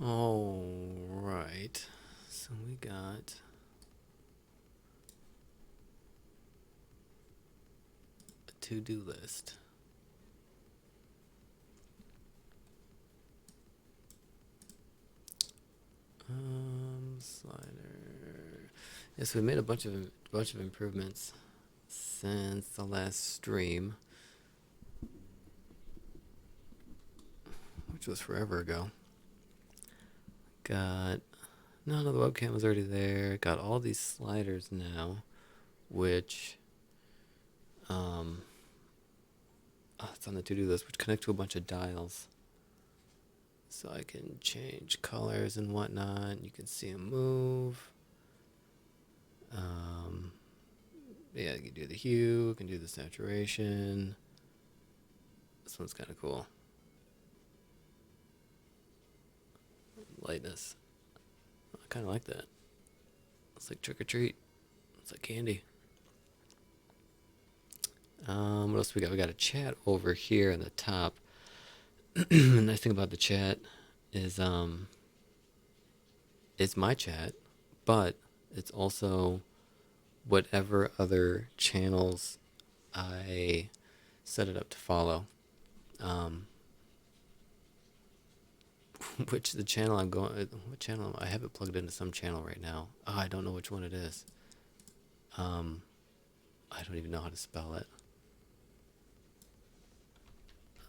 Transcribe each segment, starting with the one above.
All right. So we got a to-do list. Slider. Yes, we made a bunch of improvements since the last stream, which was forever ago. Got no, the webcam was already there. Got all these sliders now, which it's on the to-do list, which connect to a bunch of dials. So I can change colors and whatnot. You can see them move. Yeah, you can do the hue, you can do the saturation. This one's kind of cool. Lightness. I kind of like that. It's like trick or treat. It's like candy. What else we got? We got a chat over here in the top. The nice thing about the chat is it's my chat, but it's also whatever other channels I set it up to follow. Which the channel I'm going, what channel? I have it plugged into some channel right now. Oh, I don't know which one it is. I don't even know how to spell it.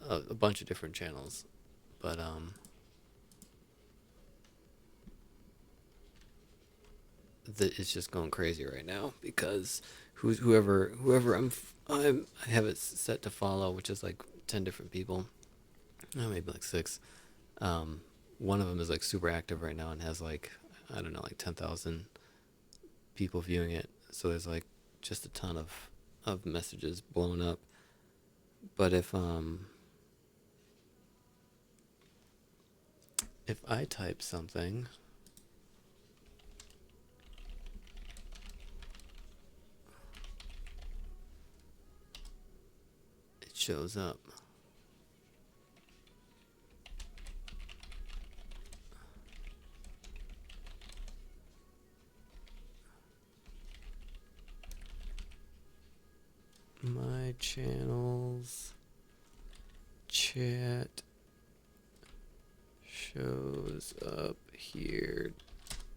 A bunch of different channels, but it's just going crazy right now because whoever I have it set to follow, which is like 10 different people, maybe like 6. One of them is like super active right now and has like, I don't know, like 10,000 people viewing it. So there's like just a ton of messages blowing up. But if I type something, it shows up. My channel's chat shows up here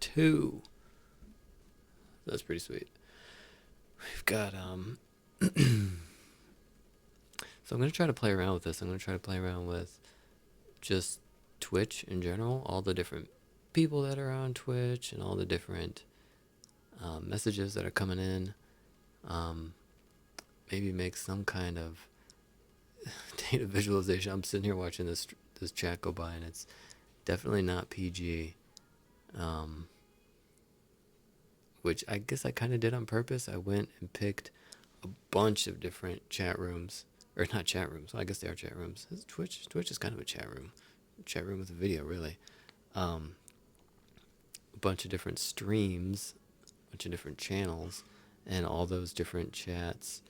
too. That's pretty sweet. We've got so I'm gonna try to play around with this. I'm gonna try to play around with just Twitch in general, all the different people that are on Twitch and all the different messages that are coming in. Maybe make some kind of data visualization. I'm sitting here watching this chat go by, and it's definitely not PG. Which I guess I kind of did on purpose. I went and picked a bunch of different chat rooms, or not chat rooms. Well, I guess they are chat rooms. Twitch is kind of a chat room with a video, really. A bunch of different streams, a bunch of different channels, and all those different chats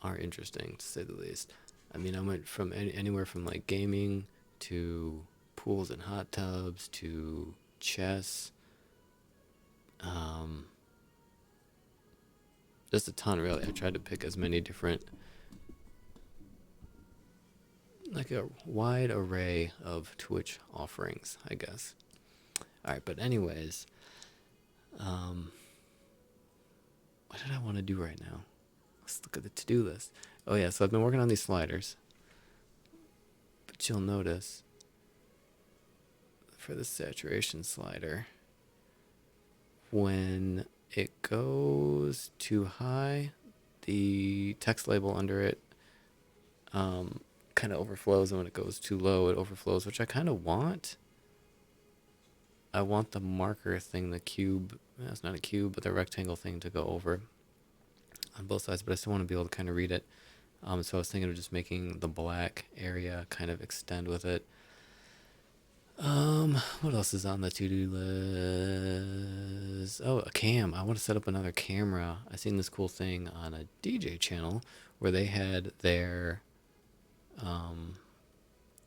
are interesting to say the least. I mean, I went from anywhere from like gaming to pools and hot tubs to chess. Just a ton, really. I tried to pick as many different, like a wide array of Twitch offerings, I guess. All right, but anyways, what did I want to do right now? Let's look at the to-do list. Oh yeah, so I've been working on these sliders, but you'll notice for the saturation slider, when it goes too high, the text label under it kind of overflows, and when it goes too low, it overflows, which I kind of want. I want the marker thing, the cube, it's not a cube, but the rectangle thing to go over on both sides, but I still want to be able to kind of read it. So I was thinking of just making the black area kind of extend with it. What else is on the to-do list? Oh, a cam. I want to set up another camera. I seen this cool thing on a DJ channel where they had their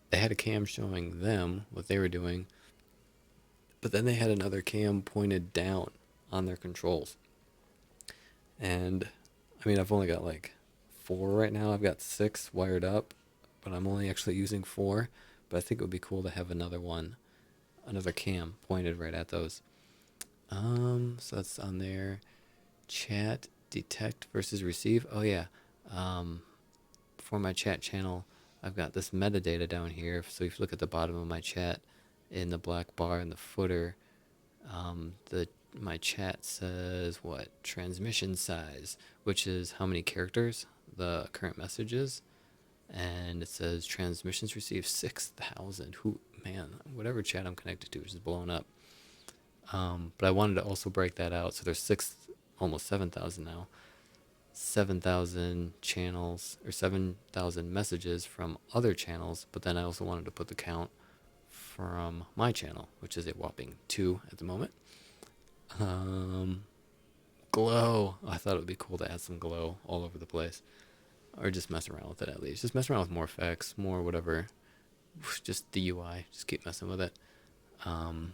they had a cam showing them what they were doing, but then they had another cam pointed down on their controls. And I mean, I've only got like four right now. I've got six wired up, but I'm only actually using four. But I think it would be cool to have another one, another cam pointed right at those. So that's on there. Chat detect versus receive. Oh yeah. Um, for my chat channel, I've got this metadata down here. So if you look at the bottom of my chat, in the black bar in the footer, the my chat says what transmission size, which is how many characters the current message is, and it says transmissions received 6,000. Who man, whatever chat I'm connected to is just blowing up. But I wanted to also break that out, so there's six, almost 7,000 now. 7,000 channels or 7,000 messages from other channels, but then I also wanted to put the count from my channel, which is a whopping 2 at the moment. Um, glow. I thought it would be cool to add some glow all over the place, or just mess around with it at least. Just mess around with more effects, more whatever. Just the UI. Just keep messing with it. Um,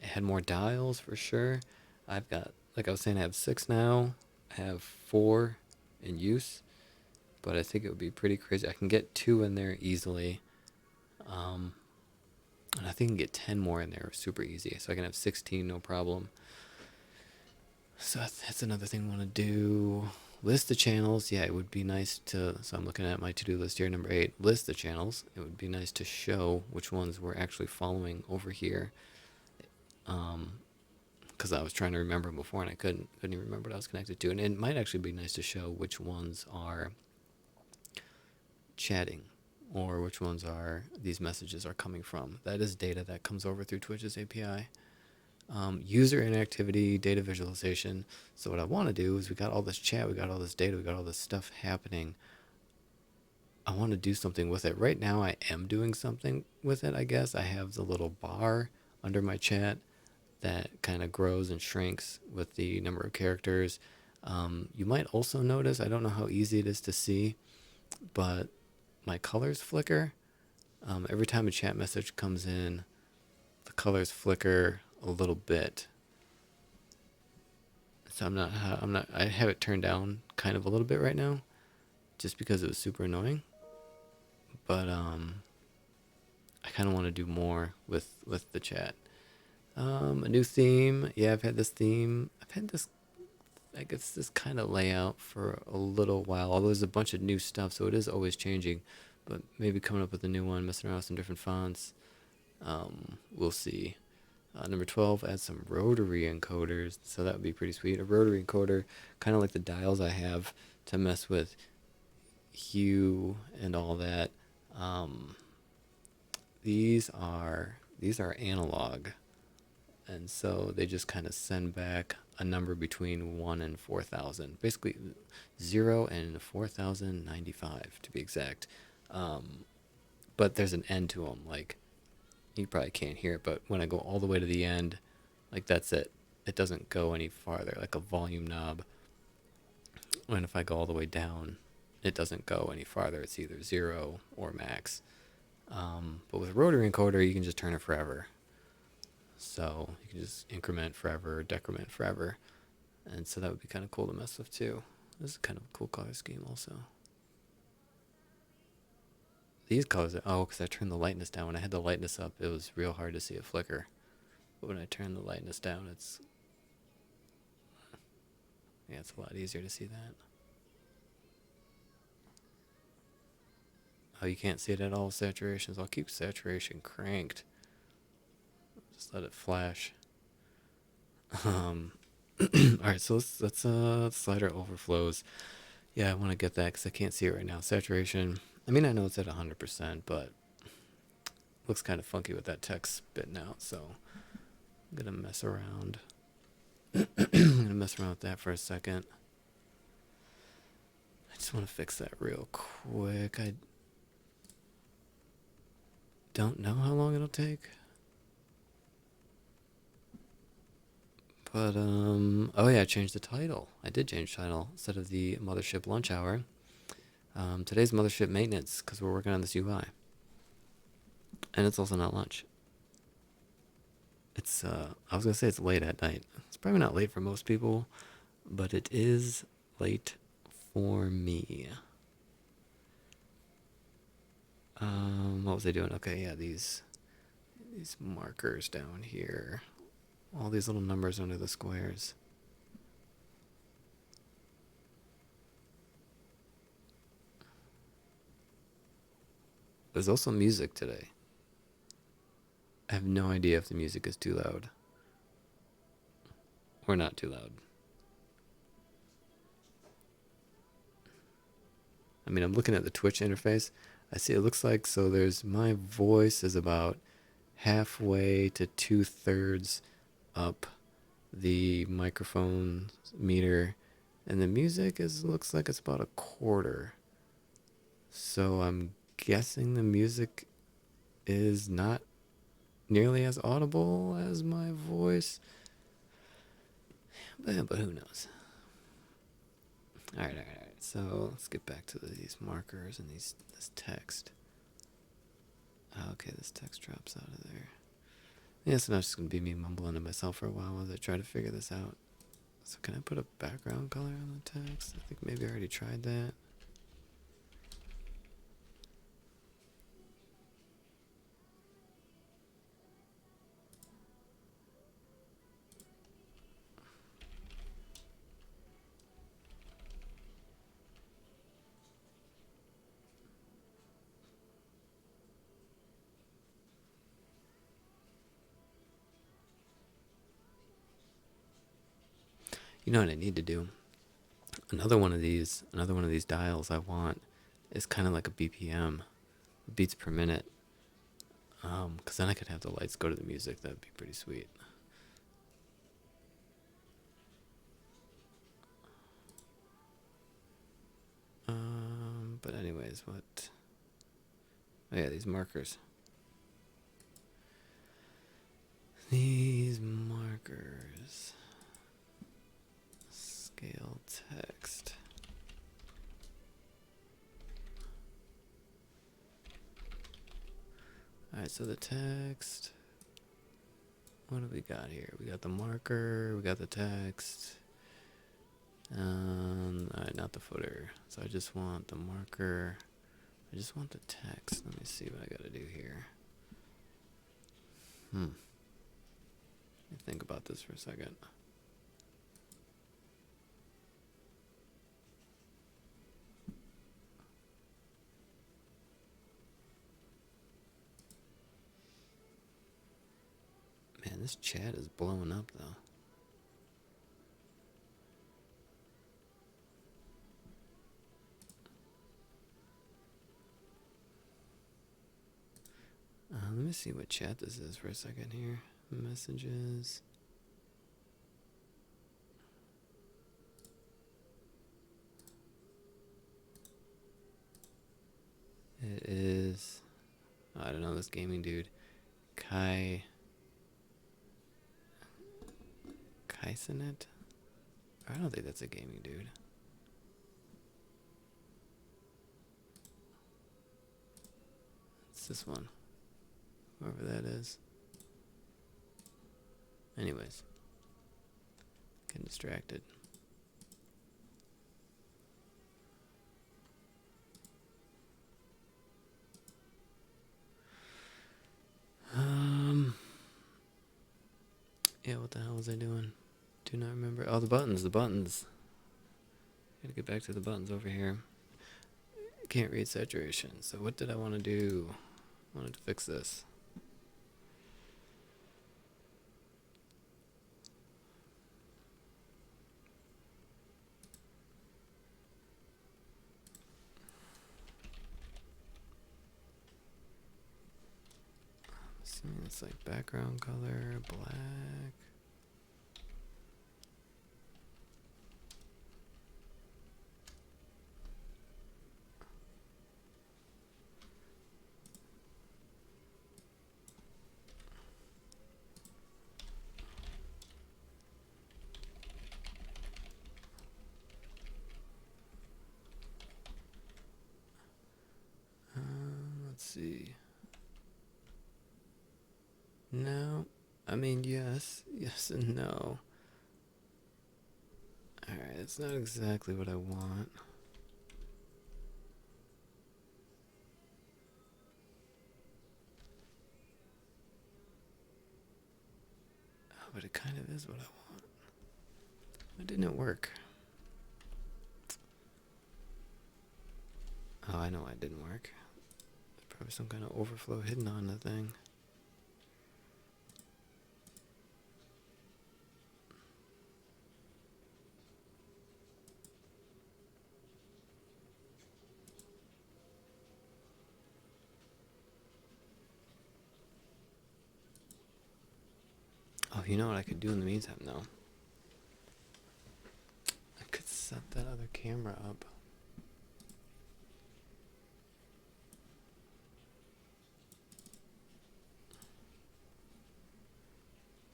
it had more dials for sure. I've got, like I was saying, I have six now. I have four in use, but I think it would be pretty crazy. I can get two in there easily. Um, and I think I can get 10 more in there super easy. So I can have 16, no problem. So that's another thing I want to do. List the channels. Yeah, it would be nice to. So I'm looking at my to-do list here, number 8. List the channels. It would be nice to show which ones we're actually following over here. Because I was trying to remember them before and I couldn't even remember what I was connected to. And it might actually be nice to show which ones are chatting or which ones are these messages are coming from. That is data that comes over through Twitch's API. User interactivity, data visualization. So what I want to do is we got all this chat, we got all this data, we got all this stuff happening. I want to do something with it. Right now I am doing something with it, I guess. I have the little bar under my chat that kind of grows and shrinks with the number of characters. You might also notice, I don't know how easy it is to see, but my colors flicker. Every time a chat message comes in, the colors flicker a little bit. So I have it turned down kind of a little bit right now, just because it was super annoying. But I kind of want to do more with the chat. A new theme. Yeah, I've had this theme. I've had this, I guess, this kind of layout for a little while. Although there's a bunch of new stuff, so it is always changing. But maybe coming up with a new one, messing around with some different fonts. We'll see. Number 12, add some rotary encoders. So that would be pretty sweet. A rotary encoder, kind of like the dials I have to mess with hue and all that. Um, these are analog, and so they just kind of send back a number between 1 and 4,000. Basically, 0 and 4,095 to be exact. But there's an end to them. Like, you probably can't hear it, but when I go all the way to the end, like that's it. It doesn't go any farther, like a volume knob. And if I go all the way down, it doesn't go any farther. It's either 0 or max. But with a rotary encoder, you can just turn it forever. So you can just increment forever, decrement forever. And so that would be kind of cool to mess with too. This is kind of a cool color scheme also. These colors, because I turned the lightness down. When I had the lightness up, it was real hard to see it flicker. But when I turn the lightness down, it's a lot easier to see that. Oh, you can't see it at all with saturation, so I'll keep saturation cranked. Just let it flash. Alright, so let's slide our overflows. Yeah, I want to get that because I can't see it right now. Saturation, I mean, I know it's at 100%, but looks kind of funky with that text spitting out, so I'm going to mess around. I'm going to mess around with that for a second. I just want to fix that real quick. I don't know how long it'll take. But, oh yeah, I changed the title. I did change the title. Instead of the Mothership Lunch Hour, today's Mothership Maintenance, because we're working on this UI. And it's also not lunch. It's I was gonna say it's late at night. It's probably not late for most people, but it is late for me. What was I doing? Okay, yeah, these markers down here. All these little numbers under the squares. There's also music today. I have no idea if the music is too loud or not too loud. I mean, I'm looking at the Twitch interface. I see it looks like so there's my voice is about halfway to 2/3 up the microphone meter, and the music is looks like it's about a quarter. So I'm guessing the music is not nearly as audible as my voice. But who knows? All right. So let's get back to these markers and this text. Okay, this text drops out of there. Yeah, so now it's just gonna be me mumbling to myself for a while as I try to figure this out. So can I put a background color on the text? I think maybe I already tried that. You know what I need to do? Another one of these dials I want is kind of like a BPM, beats per minute. Cause then I could have the lights go to the music. That'd be pretty sweet. But anyways, what? Oh yeah, these markers. These markers. Scale text. Alright, so the text. What do we got here? We got the marker, we got the text. Alright, not the footer. So I just want the marker. I just want the text. Let me see what I gotta do here. Let me think about this for a second. Man, this chat is blowing up though. Let me see what chat this is for a second here. Messages. It is. Oh, I don't know this gaming dude. Kaisenet? I don't think that's a gaming dude. It's this one. Whoever that is. Anyways. Getting distracted. Yeah, what the hell was I doing? Do not remember. Oh, the buttons. Gotta get back to the buttons over here. Can't read saturation. So what did I want to do? I wanted to fix this. Assuming it's like background color, black. Let's see. I mean, yes, yes and no. Alright, it's not exactly what I want. Oh, but it kind of is what I want. Why didn't it work? Oh, I know why it didn't work. There's probably some kind of overflow hidden on the thing. Oh, you know what I could do in the meantime, though? I could set that other camera up.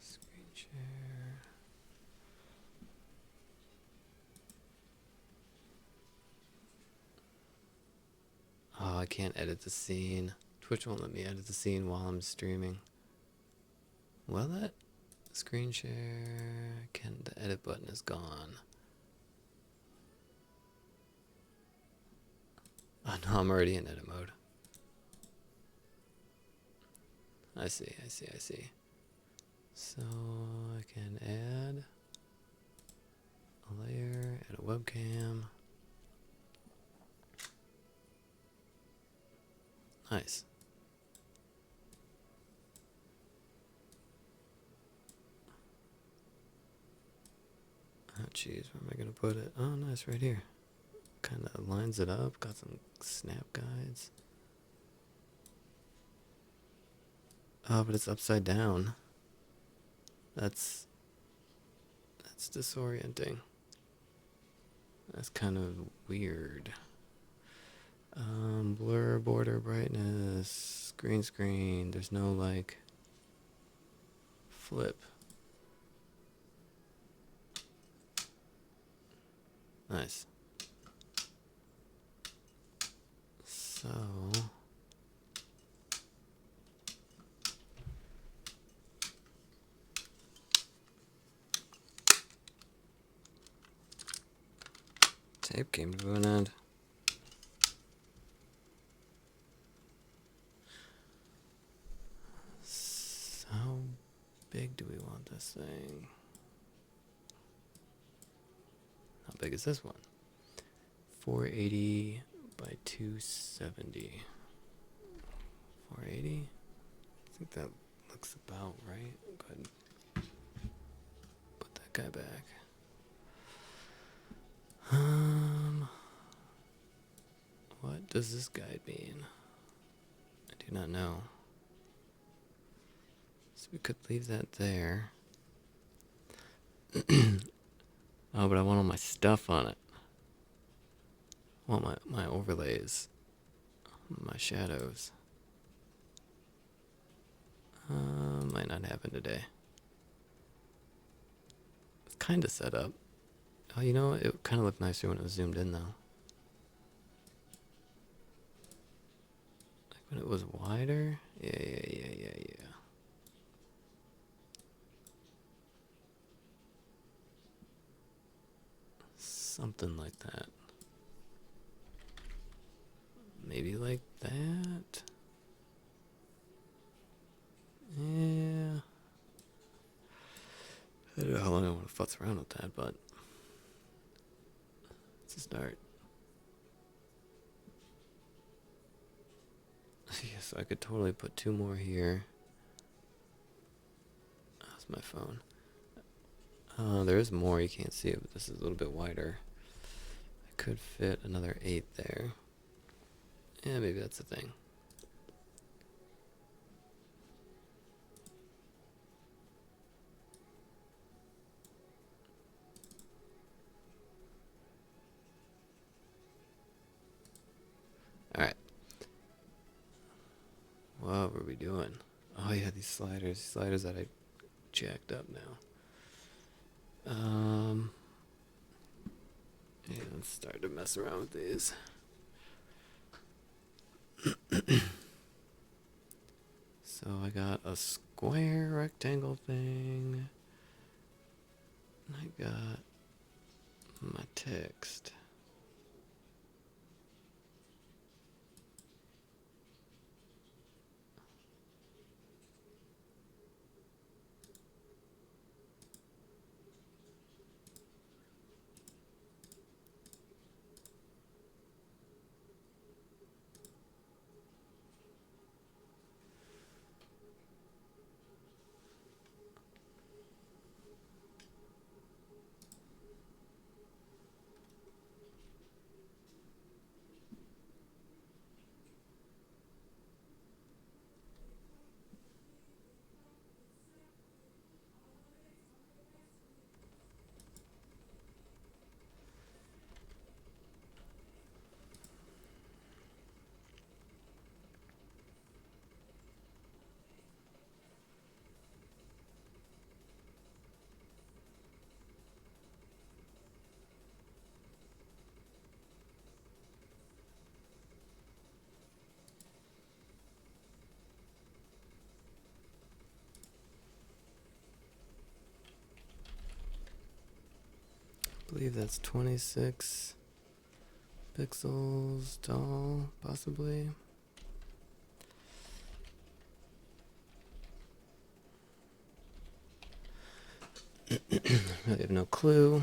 Screen share. Oh, I can't edit the scene. Twitch won't let me edit the scene while I'm streaming. Will it? Screen share. The edit button is gone. Oh no, I'm already in edit mode. I see. So I can add a layer, add a webcam. Nice. Oh jeez, where am I gonna put it? Oh nice, right here. Kinda lines it up, got some snap guides. Oh, but it's upside down. That's disorienting. That's kind of weird. Blur, border, brightness, green screen. There's no like flip. Nice. So tape came to an end. So how big do we want this thing? How big is this one? 480 by 270. 480? I think that looks about right. Go ahead and put that guy back. What does this guide mean? I do not know. So we could leave that there. Oh, but I want all my stuff on it. I want my overlays. My shadows. Might not happen today. It's kind of set up. Oh, you know, it kind of looked nicer when it was zoomed in, though. Like when it was wider? Yeah. Something like that. Maybe like that? Yeah. I don't know how long I want to futz around with that, but it's a start. Yeah, so I could totally put 2 more here. That's my phone. There is more, you can't see it, but this is a little bit wider. I could fit another 8 there. Yeah, maybe that's the thing. Alright. What were we doing? Oh yeah, these sliders. Sliders that I jacked up now. Yeah, let's start to mess around with these. So I got a square square rectangle thing. I got my text. I believe that's 26 pixels tall, possibly. Really have no clue.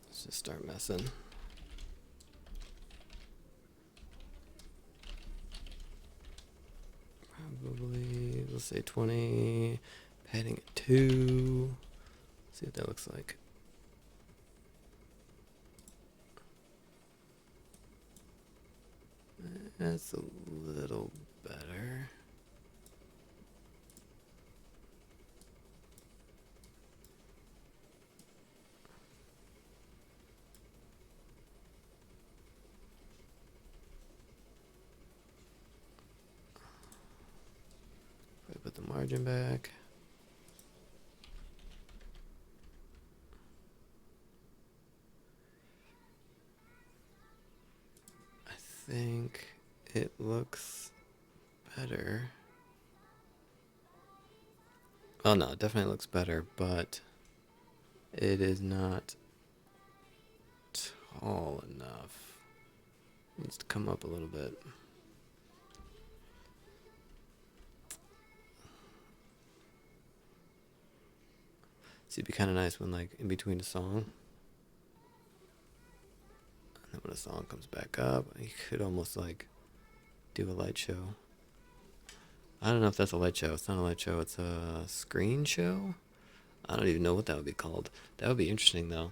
Let's just start messing. Probably, let's say 20, padding at 2. See what that looks like. That's a little better. If I put the margin back. I think it looks better. Oh no, it definitely looks better, but it is not tall enough. It needs to come up a little bit. See, it'd be kind of nice when, like, in between a song, and then when a song comes back up, you could almost, like, do a light show. I don't know if that's a light show. It's not a light show. It's a screen show. I don't even know what that would be called. That would be interesting, though.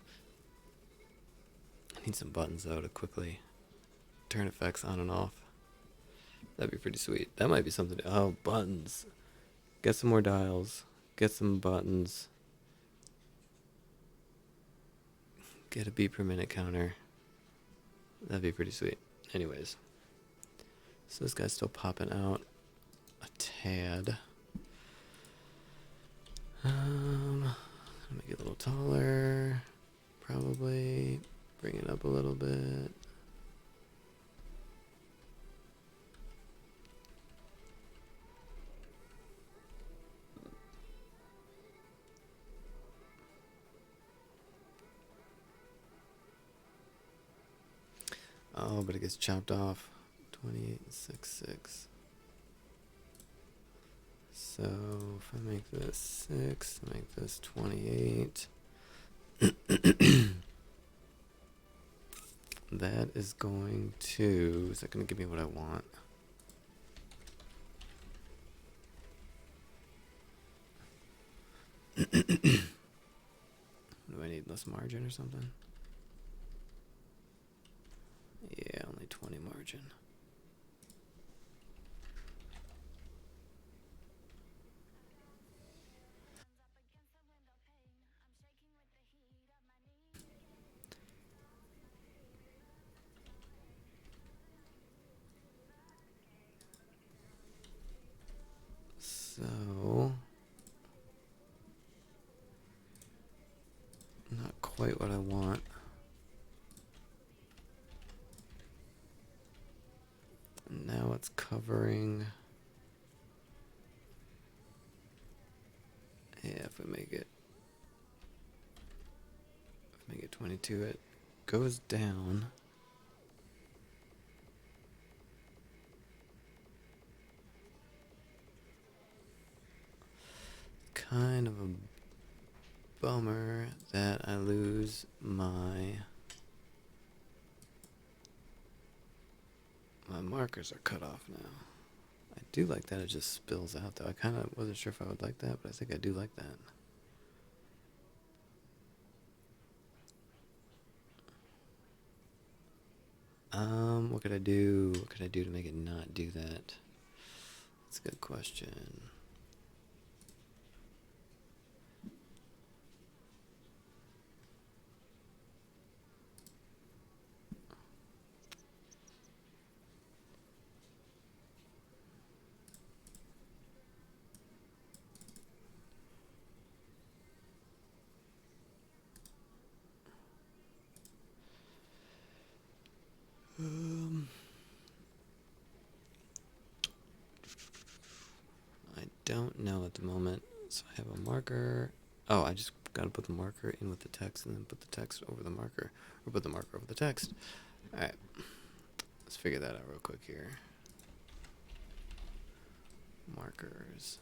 I need some buttons, though, to quickly turn effects on and off. That'd be pretty sweet. That might be something to... Oh, buttons. Get some more dials. Get some buttons. Get a beat per minute counter. That'd be pretty sweet. Anyways. So this guy's still popping out a tad. Make it a little taller. Probably bring it up a little bit. Oh, but it gets chopped off. 28.66. So if I make this 6, I make this 28. That is going to... Is that going to give me what I want? Do I need less margin or something? Yeah, only 20 margin. So, not quite what I want. That's covering. Yeah, if we make it 22, it goes down. Kind of a bummer that I lose my markers are cut off now. I do like that it just spills out though. I kind of wasn't sure if I would like that, but I think I do like that. What could I do? What could I do to make it not do that? That's a good question. I don't know at the moment. So I have a marker. Oh, I just gotta put the marker in with the text and then put the text over the marker. Or put the marker over the text. Alright. Let's figure that out real quick here. Markers.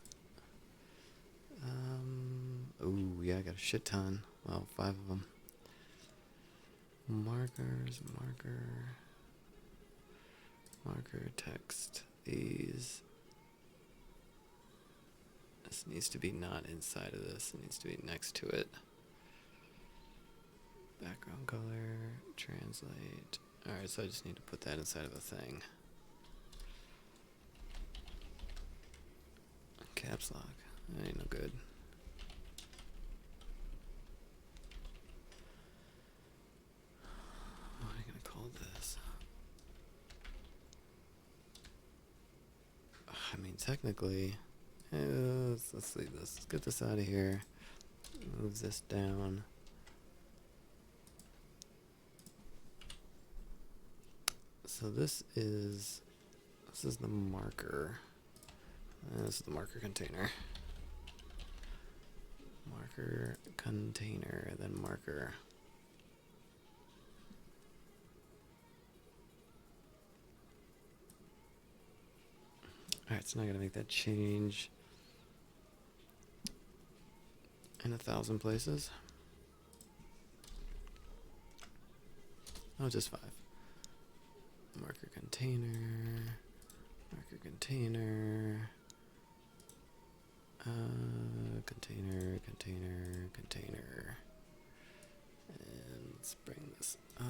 Oh, yeah, I got a shit ton. Well, 5 of them. Markers, marker, text. These. This needs to be not inside of this. It needs to be next to it. Background color, translate. Alright, so I just need to put that inside of a thing. Caps lock. That ain't no good. What are you gonna call this? I mean, technically, let's leave this. Let's get this out of here. Move this down. So this is the marker. This is the marker container. Marker container, then marker. Alright, so now I gotta make that change in 1,000 places. Oh, just 5. Marker container. Marker container. Container. And let's bring this up.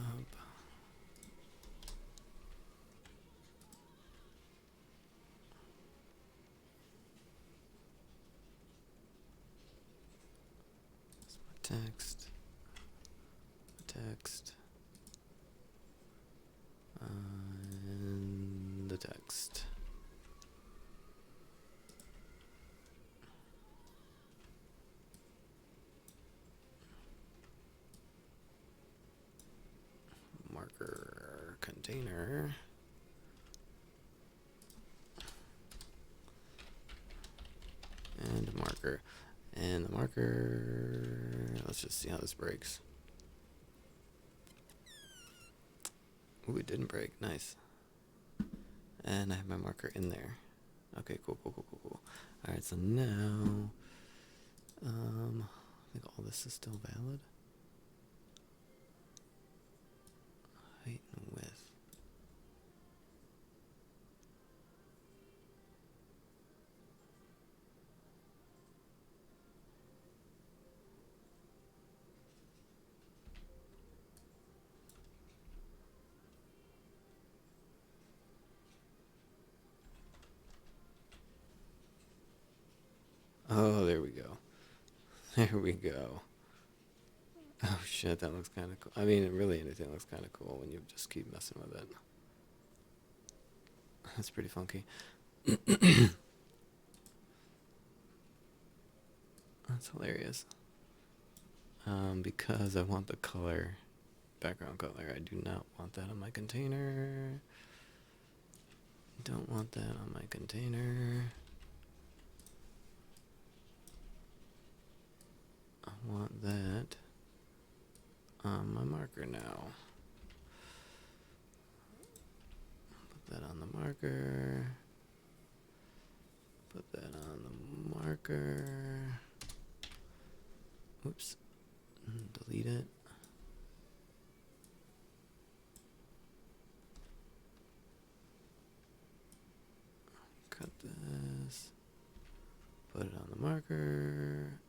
Text, and the text. Marker container. And marker. And the marker, let's just see how this breaks. Ooh, it didn't break. Nice. And I have my marker in there. Okay, cool. Alright, so now, I think all this is still valid. Height and width. Oh, there we go. There we go. Oh shit, that looks kind of cool. I mean, really anything looks kind of cool when you just keep messing with it. That's pretty funky. That's hilarious. Because I want the color, background color. I do not want that on my container. Don't want that on my container. I want that on my marker now. Put that on the marker. Put that on the marker. Oops. Delete it. Cut this. Put it on the marker.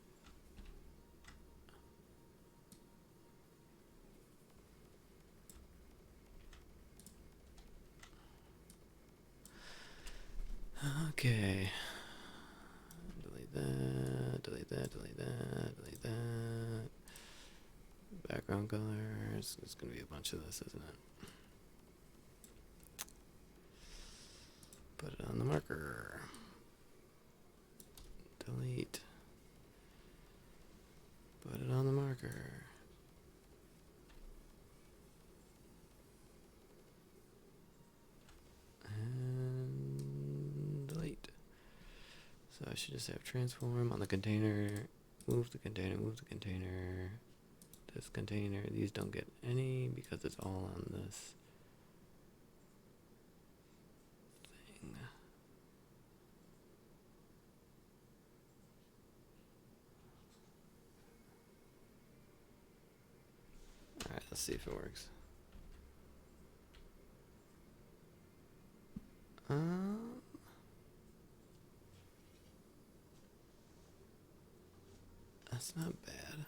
Okay. Delete that, delete that, delete that, delete that. Background colors. It's going to be a bunch of this, isn't it? Put it on the marker. Delete. Put it on the marker. And delete. So I should just have transform on the container. Move the container, move the container. This container. These don't get any because it's all on this thing. Alright, let's see if it works. That's not bad.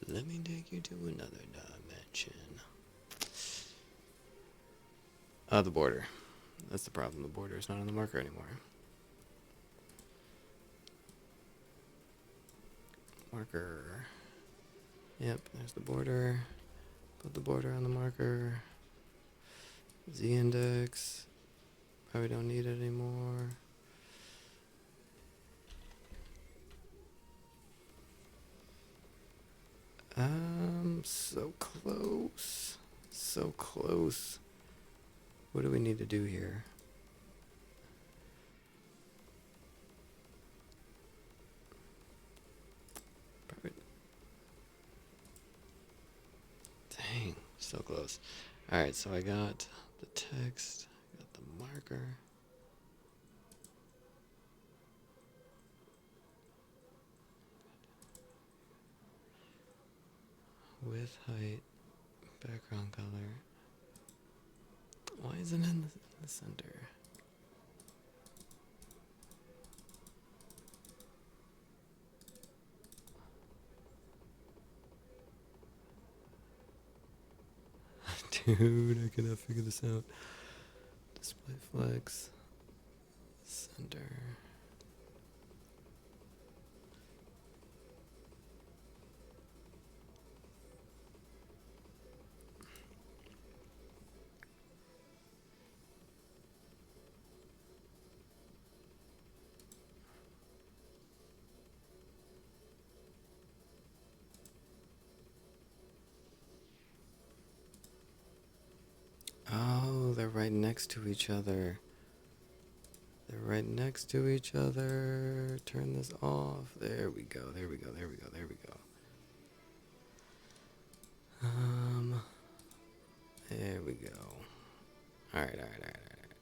Let me take you to another dimension. The border. That's the problem. The border is not on the marker anymore. Marker. Yep, there's the border. Put the border on the marker. Z-index. Probably don't need it anymore. So close. So close. What do we need to do here? Probably. Dang, so close. Alright, so I got the text, I got the marker. Width, height, background color. Why isn't it in the center? Dude, I cannot figure this out. Display flex. Center. Oh, they're right next to each other. They're right next to each other. Turn this off. There we go. There we go. There we go. There we go. There we go. Alright, alright, alright, alright.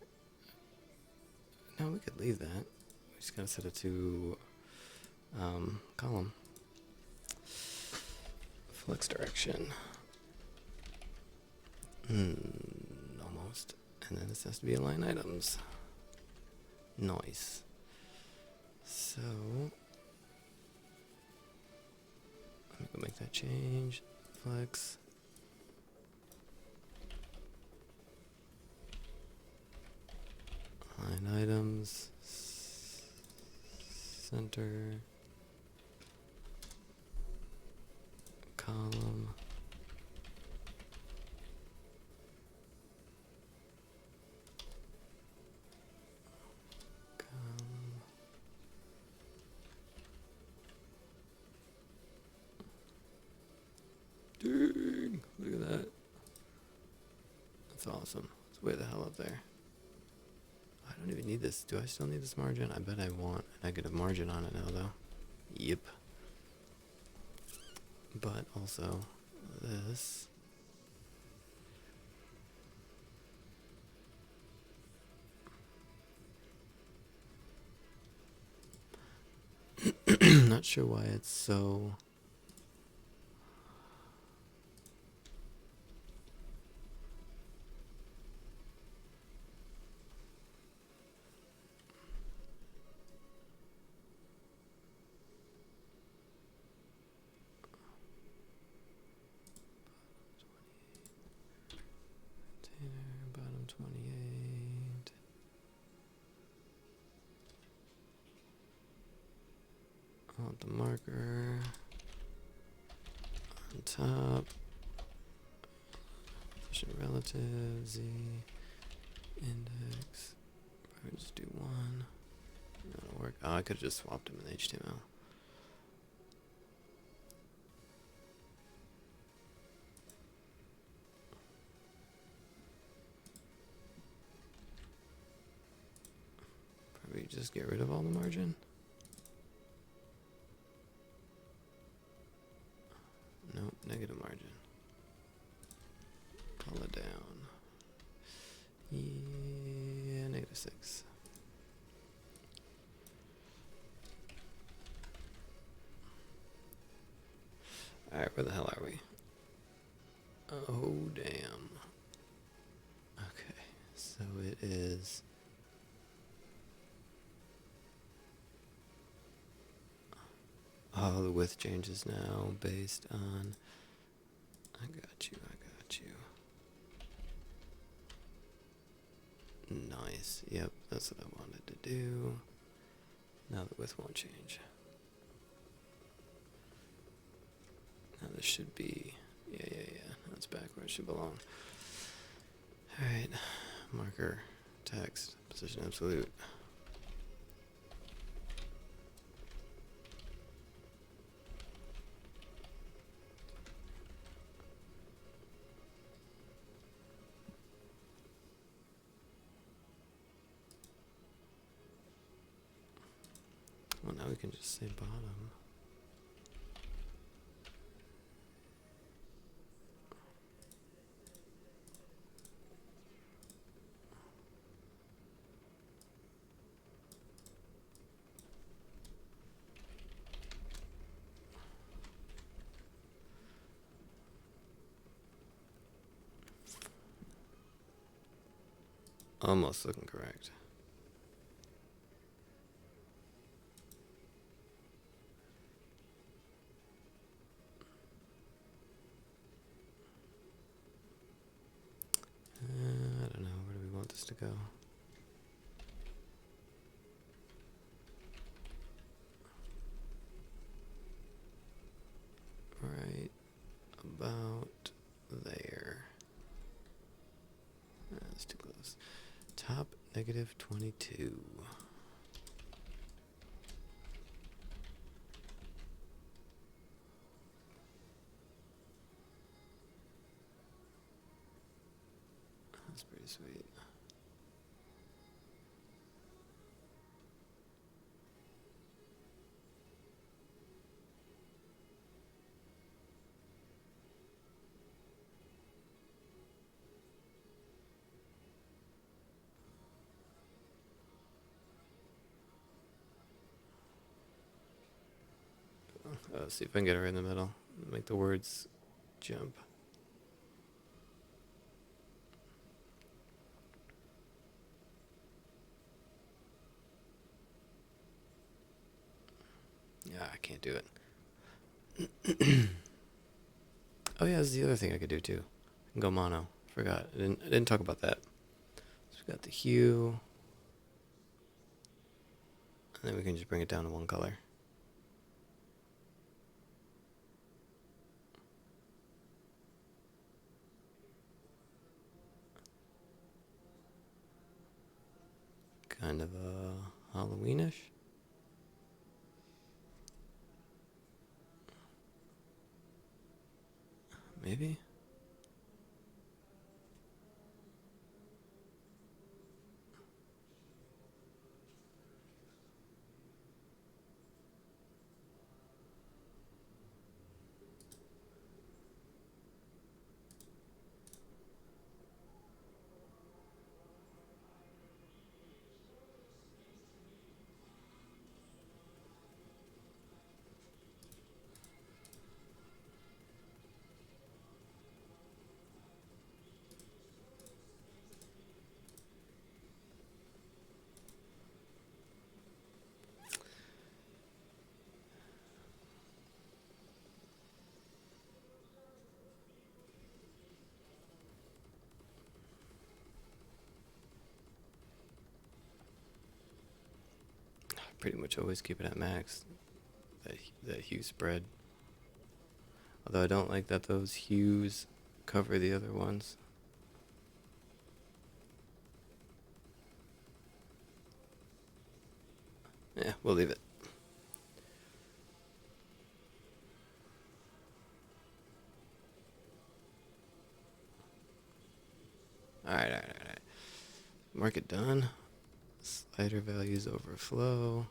No, we could leave that. We just gotta set it to column. Flex direction. Almost. And then this has to be align items. Nice. So let me go make that change. Flex. Align items. Center. Column. awesome. It's way the hell up there. I don't even need this. Do I still need this margin? I bet I want a negative margin on it now, though. Yep. But also, this. Not sure why it's so... Bottom 28. I want the marker on top. Position relative, Z, index. Probably just do one. That'll work. Oh, I could have just swapped them in HTML. Probably just get rid of all the margin. Nope, negative margin. Pull it down. Yeah, -6. Alright, where the hell are we? Oh, damn. Okay, so it is... Oh, the width changes now based on... I got you. Nice. Yep, that's what I wanted to do. Now the width won't change. Now this should be... Yeah. That's back where it should belong. Alright. Marker. Text. Position absolute. Well, now we can just say bottom. Almost looking correct. I don't know. Where do we want this to go? Right about there. That's too close. Top -22. That's pretty sweet. See if I can get it right in the middle. Make the words jump. Yeah, I can't do it. Oh yeah, this is the other thing I could do too. I can go mono. Forgot. I didn't talk about that. So we got the hue. And then we can just bring it down to one color. Kind of Halloweenish. Maybe. pretty much always keep it at max. That hue spread. Although I don't like that those hues cover the other ones. Yeah, we'll leave it. Alright. Mark it done. Slider values overflow.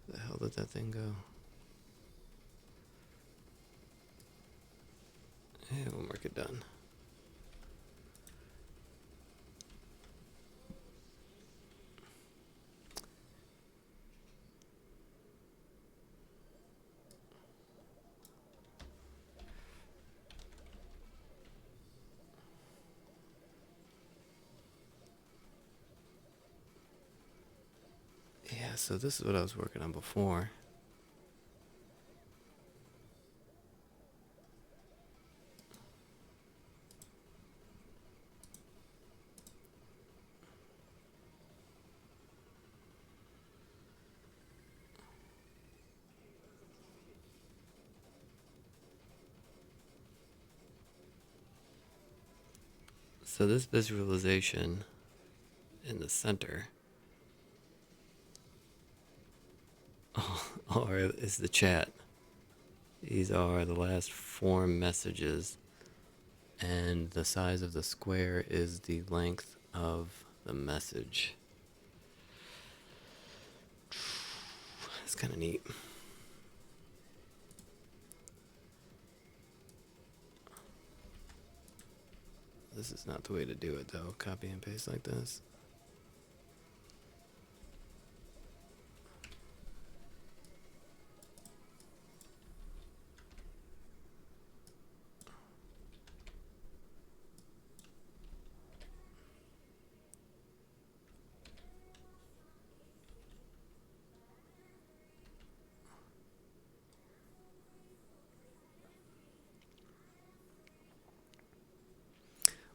Where the hell did that thing go? Yeah, we'll mark it done. Yeah, so this is what I was working on before. So this visualization in the center is the chat. These are the last 4 messages, and the size of the square is the length of the message. It's kind of neat. This is not the way to do it though, copy and paste like this.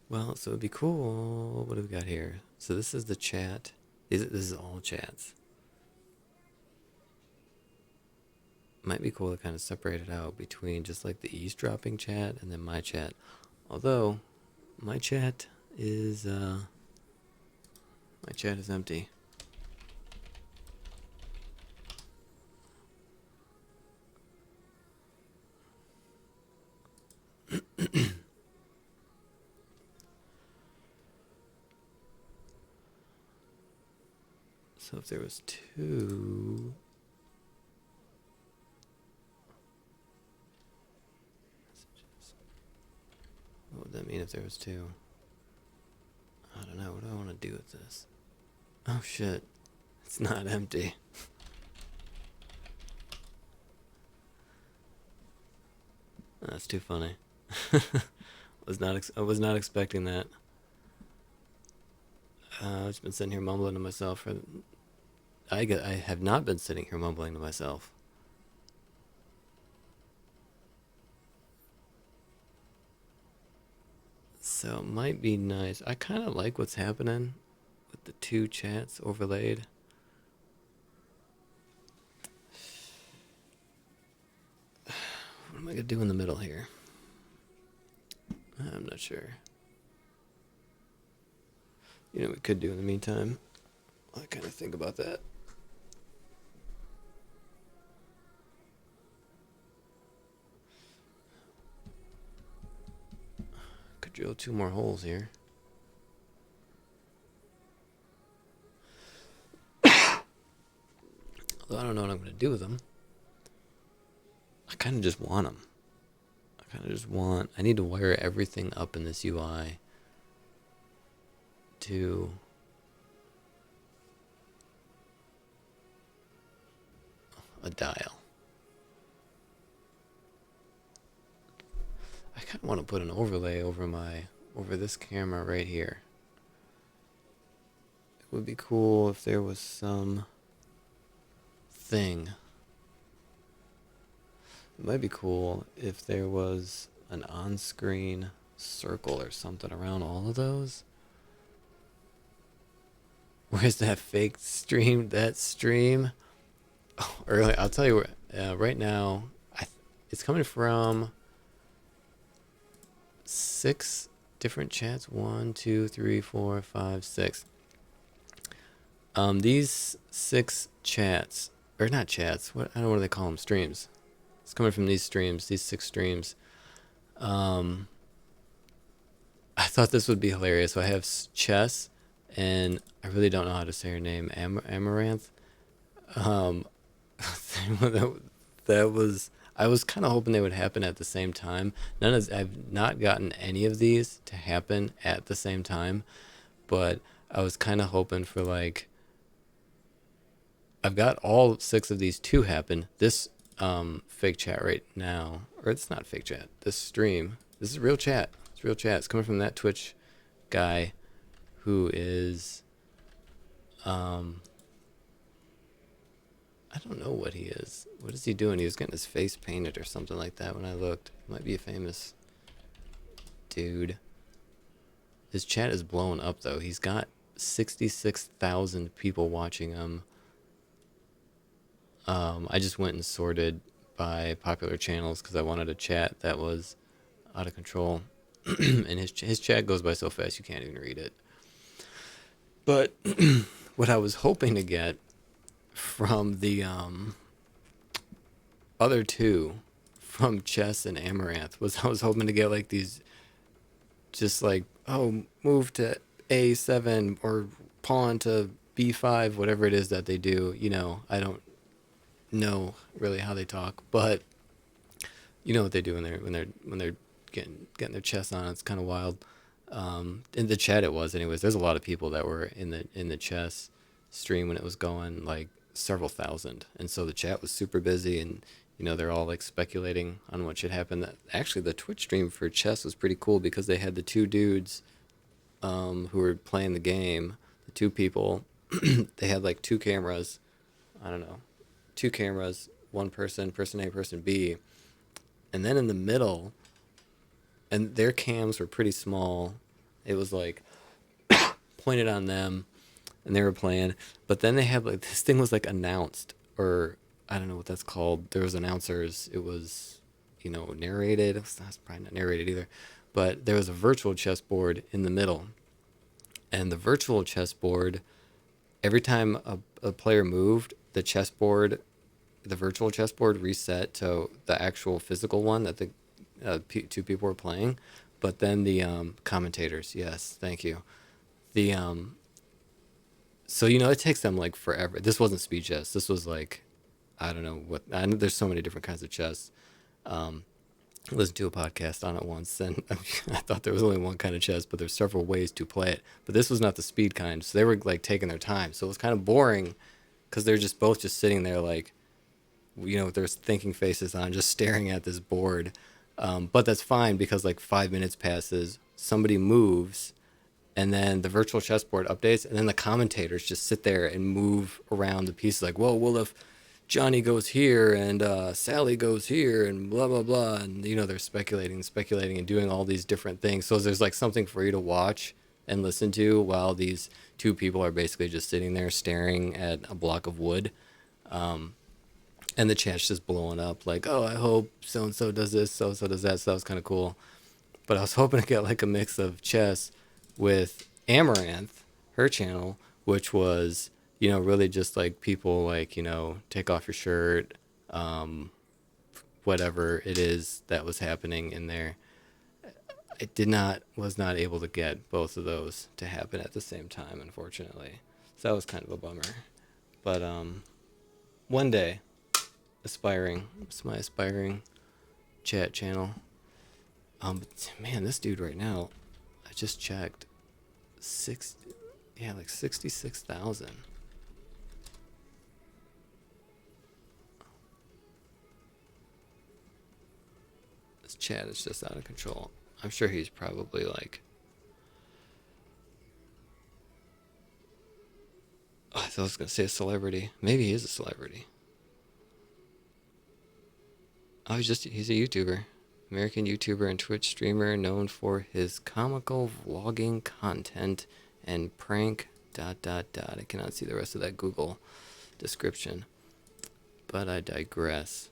Well, so it'd be cool. What do we got here? So this is the chat. This is all chats. Might be cool to kind of separate it out between just like the eavesdropping chat and then my chat. Although my chat is empty. So if there was 2 messages, what would that mean if there was 2? I don't know. What do I want to do with this? Oh shit. It's not empty. That's too funny. I was not expecting that. I've just been sitting here mumbling to myself. I have not been sitting here mumbling to myself. So it might be nice. I kind of like what's happening with the 2 chats overlaid. What am I gonna do in the middle here? I'm not sure. You know what we could do in the meantime? I kind of think about that. Could drill 2 more holes here. Although I don't know what I'm going to do with them. I kind of just want them. I need to wire everything up in this UI to a dial. I kind of want to put an overlay over this camera right here. It would be cool if there was some thing. It might be cool if there was an on-screen circle or something around all of those. Where's that fake stream? That stream? Oh, early. I'll tell you where. Right now, it's coming from 6 different chats. 1, 2, 3, 4, 5, 6. These 6 chats, or not chats. What I don't know what they call them. Streams. It's coming from these streams. These 6 streams. Um, I thought this would be hilarious. So I have Chess, and I really don't know how to say her name. Amaranth. Um, that was. I was kind of hoping they would happen at the same time. I've not gotten any of these to happen at the same time, but I was kind of hoping for like. I've got all 6 of these to happen. This fake chat right now, or it's not fake chat. This stream. This is real chat. It's real chat. It's coming from that Twitch guy, who is I don't know what he is. What is he doing? He was getting his face painted or something like that when I looked. Might be a famous dude. His chat is blowing up though. He's got 66,000 people watching him. I just went and sorted by popular channels because I wanted a chat that was out of control. And his chat goes by so fast you can't even read it. But what I was hoping to get from the other 2, from Chess and Amaranth, was I was hoping to get like these, just like, oh, move to A7 or pawn to B5, whatever it is that they do. I don't know really how they talk, but you know what they do when they're getting their chess on. It's kind of wild. In the chat it was, anyways. There's a lot of people that were in the chess stream when it was going, like several thousand, and so the chat was super busy, and they're all like speculating on what should happen. That actually, the Twitch stream for chess was pretty cool because they had the 2 dudes who were playing the game. The 2 people, they had like 2 cameras. I don't know, 2 cameras, one person A, person B, and then in the middle, and their cams were pretty small. It was like pointed on them, and they were playing. But then they had like, this thing was like announced, or I don't know what that's called. There was announcers. It was, narrated. It's probably not narrated either. But there was a virtual chessboard in the middle, and the virtual chessboard, every time a player moved, the virtual chessboard reset to the actual physical one that the 2 people were playing. But then the commentators, yes, thank you. The so it takes them like forever. This wasn't speed chess. This was like, I don't know what. I know there's so many different kinds of chess. I listened to a podcast on it once, and I thought there was only one kind of chess, but there's several ways to play it. But this was not the speed kind, so they were like taking their time. So it was kind of boring because they're just both just sitting there like, with their thinking faces on, just staring at this board. But that's fine because like 5 minutes passes, somebody moves, and then the virtual chessboard updates, and then the commentators just sit there and move around the pieces like, well, if Johnny goes here and Sally goes here and blah, blah, blah. And, they're speculating and doing all these different things. So there's like something for you to watch and listen to while these 2 people are basically just sitting there staring at a block of wood. And the chat's just blowing up like, oh, I hope so-and-so does this, so-and-so does that. So that was kind of cool. But I was hoping to get like a mix of chess with Amaranth, her channel, which was, really just like people like, take off your shirt, whatever it is that was happening in there. I was not able to get both of those to happen at the same time, unfortunately. So that was kind of a bummer. But one day, it's my aspiring chat channel. But man, this dude right now, I just checked, like 66,000. This chat is just out of control. I'm sure he's probably like, oh, I thought I was gonna say a celebrity. Maybe he is a celebrity. Oh, he's a YouTuber. American YouTuber and Twitch streamer known for his comical vlogging content and prank ... I cannot see the rest of that Google description. But I digress.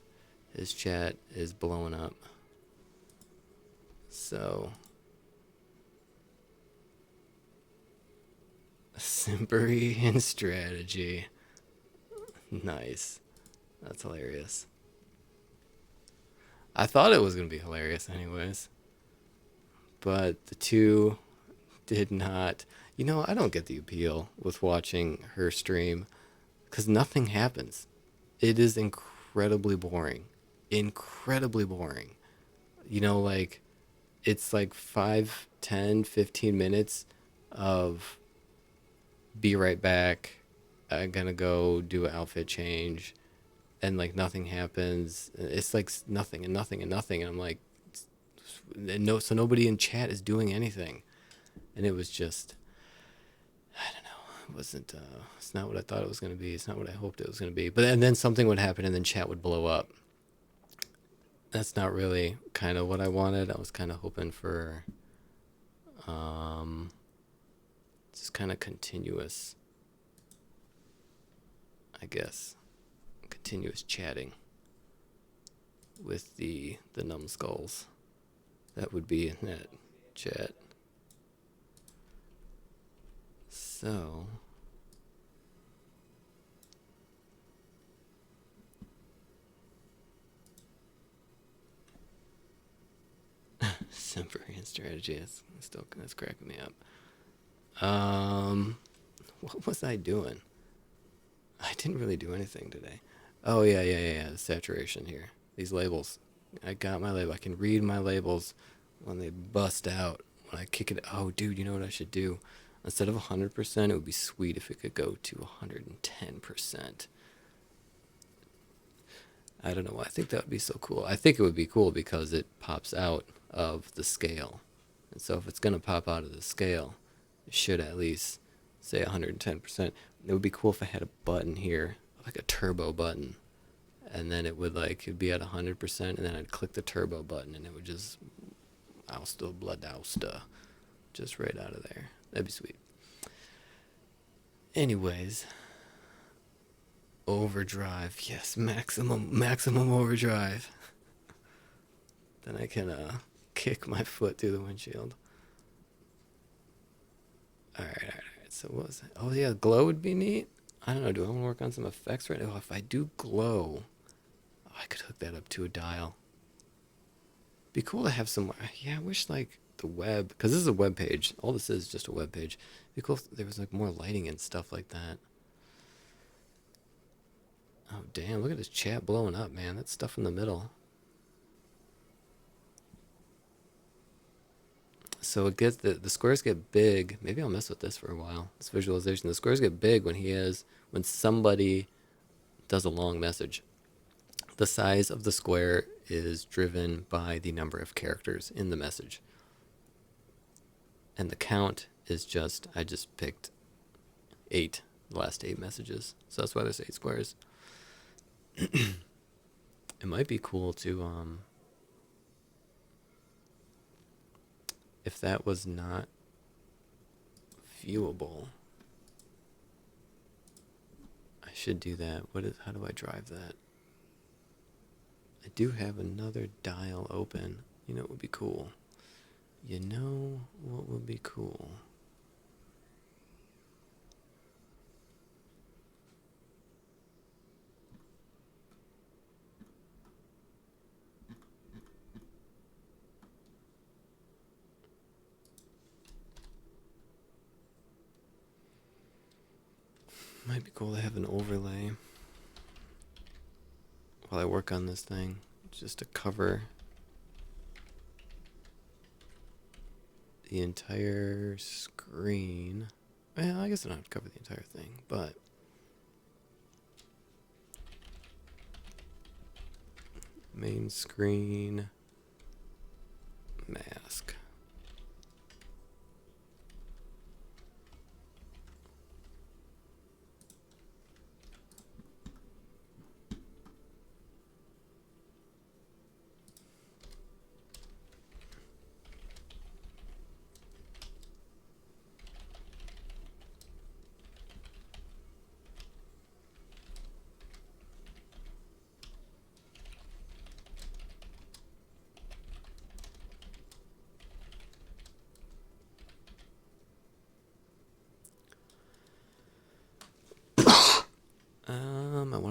His chat is blowing up. So, simpery and strategy. Nice. That's hilarious. I thought it was going to be hilarious anyways. But the two did not. You know, I don't get the appeal with watching her stream because nothing happens. It is incredibly boring. Incredibly boring. You know, like, it's like 5, 10, 15 minutes of be right back. I'm gonna go do an outfit change. And like nothing happens. It's like nothing and nothing and nothing. And I'm like, no, so nobody in chat is doing anything. And it was just, I don't know. It wasn't, it's not what I thought it was going to be. It's not what I hoped it was going to be. But and then something would happen and then chat would blow up. That's not really kind of what I wanted. I was kind of hoping for just kind of continuous, I guess, continuous chatting with the numbskulls that would be in that chat. So, Simperian strategy. That's cracking me up. What was I doing? I didn't really do anything today. Oh yeah. The saturation here. These labels. I got my label. I can read my labels when they bust out. When I kick it. Oh, dude, you know what I should do? Instead of 100%, it would be sweet if it could go to 110%. I don't know why. I think that would be so cool. I think it would be cool because it pops out of the scale. And so if it's going to pop out of the scale, it should at least say 110%. It would be cool if I had a button here, like a turbo button. And then it would it'd be at 100%, and then I'd click the turbo button, and it would just ousta blood ousta just right out of there. That'd be sweet. Anyways, overdrive. Yes, maximum overdrive. Then I can kick my foot through the windshield. All right. So what was it? Oh yeah, glow would be neat. I don't know. Do I want to work on some effects right now? If I do glow, I could hook that up to a dial. Be cool to have some. Yeah, I wish the web, because this is a web page. All this is just a web page. Be cool if there was more lighting and stuff like that. Oh damn! Look at this chat blowing up, man. That stuff in the middle. So it gets the squares get big. Maybe I'll mess with this for a while. This visualization. The squares get big when somebody does a long message. The size of the square is driven by the number of characters in the message. And the count is I just picked 8, the last 8 messages. So that's why there's 8 squares. It might be cool to, if that was not viewable, I should do that. How do I drive that? I do have another dial open. You know what would be cool? You know what would be cool? Might be cool to have an overlay while I work on this thing, just to cover the entire screen. Well, I guess I don't have to cover the entire thing, but main screen, mask.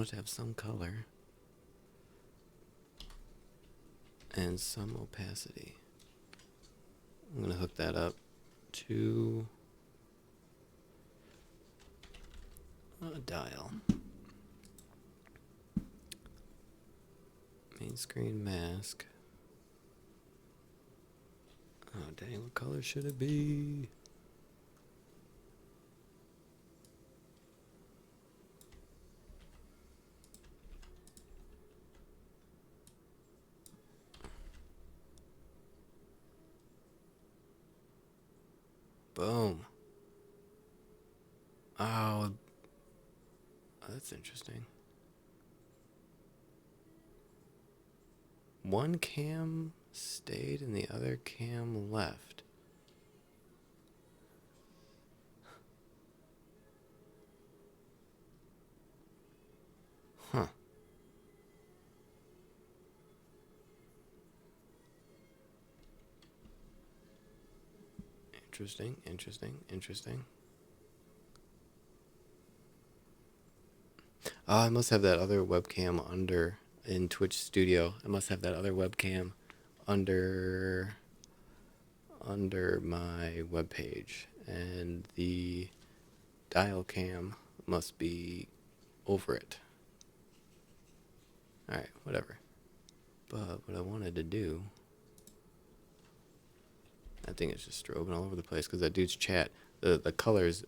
want it to have some color and some opacity. I'm gonna hook that up to a dial. Main screen mask. Oh dang, what color should it be? Boom. Oh, that's interesting. One cam stayed and the other cam left. Huh. Interesting, interesting, interesting. Oh, I must have that other webcam under in Twitch Studio. I must have that other webcam under my web page, and the dial cam must be over it. All right, whatever. But what I wanted to do, I think it's just strobing all over the place because that dude's chat, the colors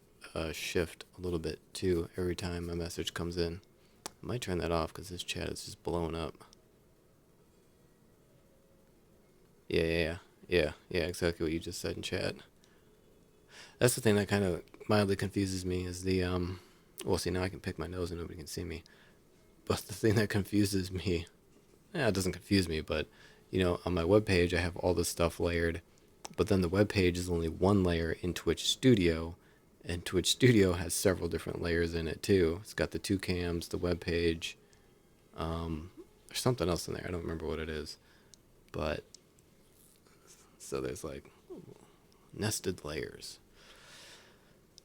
shift a little bit too every time a message comes in. I might turn that off because this chat is just blowing up. Yeah, exactly what you just said in chat. That's the thing that kind of mildly confuses me is the, well, see, now I can pick my nose and nobody can see me. But the thing that confuses me, it doesn't confuse me, but, you know, on my webpage, I have all this stuff layered, but then the webpage is only one layer in Twitch Studio, and Twitch Studio has several different layers in it, too. It's got the two cams, the webpage, there's something else in there. I don't remember what it is. But, so there's like nested layers.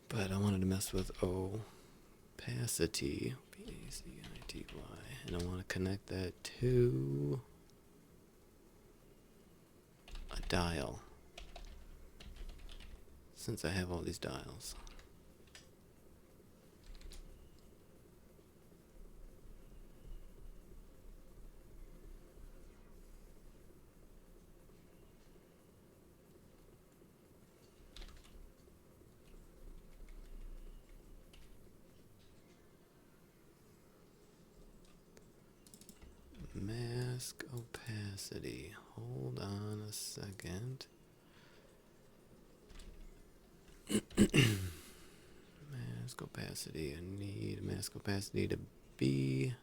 But I wanted to mess with opacity, P-A-C-I-T-Y, and I want to connect that to a dial, since I have all these dials. Mask opacity. Hold on a second. Mask opacity. I need mask opacity to be.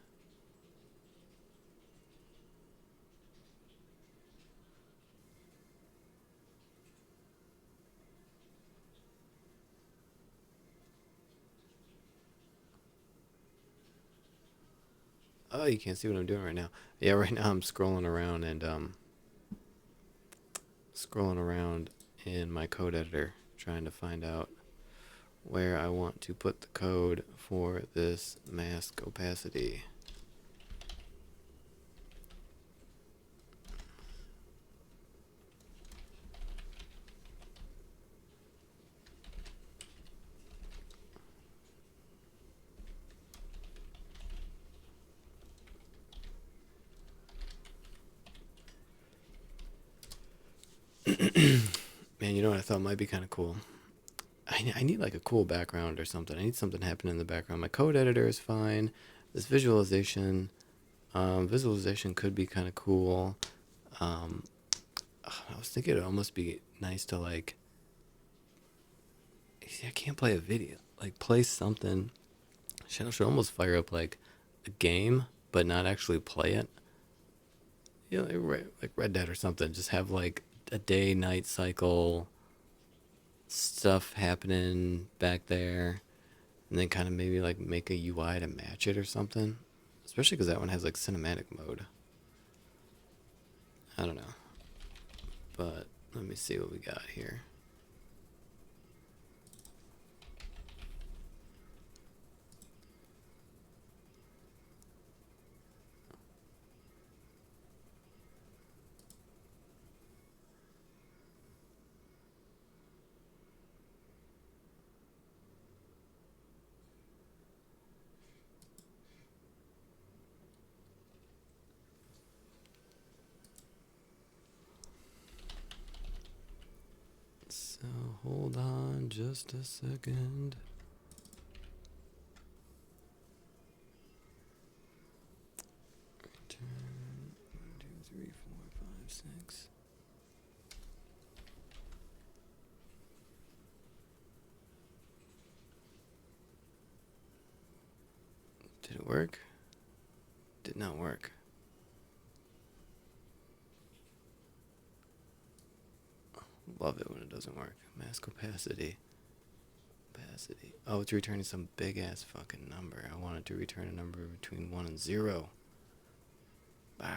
Oh, you can't see what I'm doing right now. Yeah, right now I'm scrolling around and scrolling around in my code editor trying to find out where I want to put the code for this mask opacity. Man, you know what I thought might be kind of cool? I need like a cool background or something. I need something happening in the background. My code editor is fine. This visualization could be kind of cool. I was thinking it'd almost be nice to like, see, I can't play a video. Like play something. Should almost fire up like a game, but not actually play it. You know, like Red Dead or something. Just have like a day-night cycle stuff happening back there, and then kind of maybe like make a UI to match it or something. Especially because that one has like cinematic mode. I don't know, but let me see what we got here. Hold on just a second. Return 1, 2, 3, 4, 5, 6. Did it work? Did not work. Love it when it doesn't work. Mask opacity. Opacity. Oh, it's returning some big ass fucking number. I wanted to return a number between 1 and 0. Bah.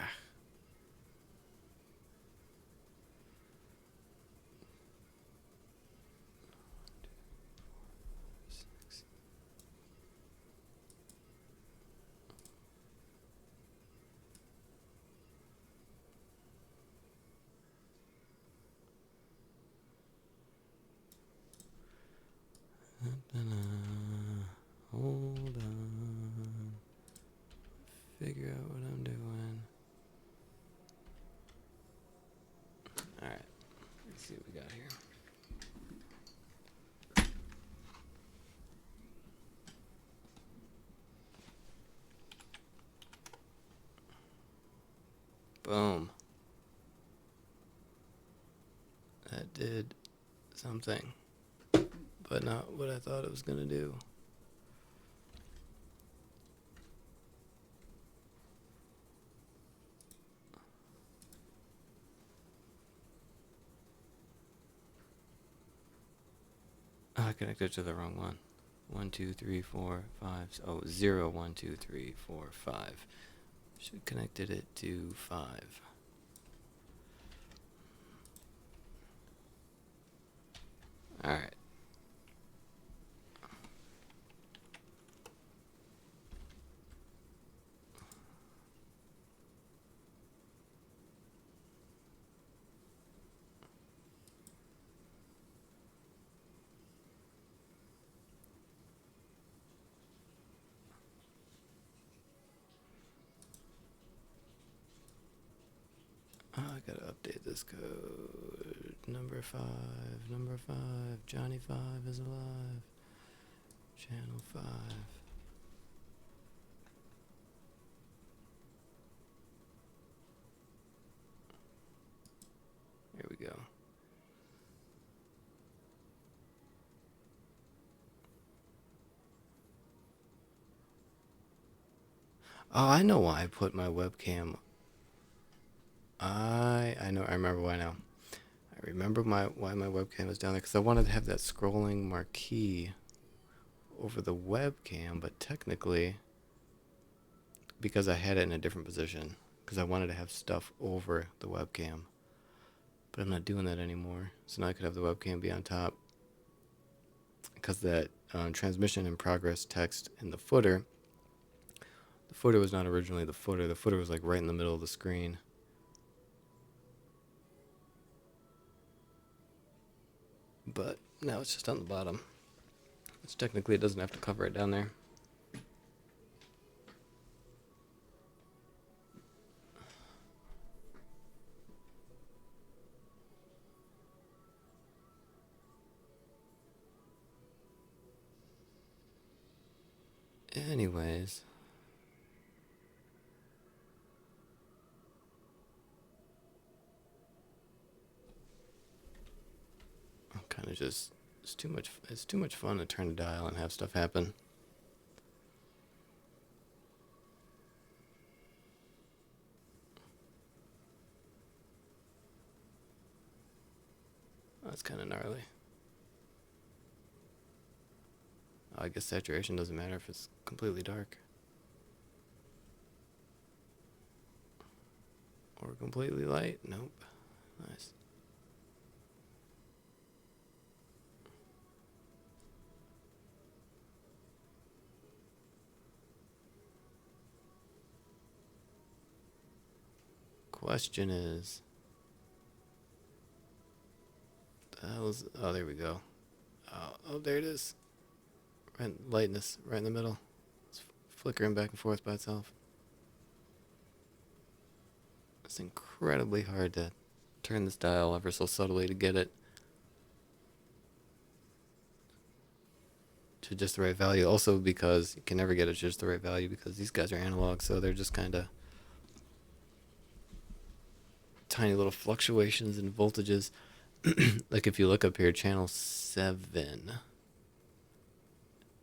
Hold on. Figure out what I'm doing. Alright. Let's see what we got here. Boom. That did something. But not what I thought it was gonna do. Oh, I connected to the wrong one. 1, 2, 3, 4, 5. Oh, 0, 1, 2, 3, 4, 5. Should connected it to 5. Alright. Oh, I gotta update this code. Number 5, number 5. Johnny 5 is alive. Channel 5. Here we go. Oh, I know why I put my webcam. I remember why now. I remember why my webcam was down there, because I wanted to have that scrolling marquee over the webcam, but technically, because I had it in a different position, because I wanted to have stuff over the webcam. But I'm not doing that anymore. So now I could have the webcam be on top, because that transmission in progress text in the footer was not originally the footer. The footer was like right in the middle of the screen. But now it's just on the bottom, which technically it doesn't have to cover it down there. Anyways. I'm kind of just, it's too much fun to turn a dial and have stuff happen. That's kind of gnarly. I guess saturation doesn't matter if it's completely dark. Or completely light. Nope. Nice. Question is, oh, there we go. Oh, there it is. Right, lightness, right in the middle. It's flickering back and forth by itself. It's incredibly hard to turn this dial ever so subtly to get it. to just the right value. Also because you can never get it just the right value because these guys are analog, so they're just kind of tiny little fluctuations in voltages. Like if you look up here, channel 7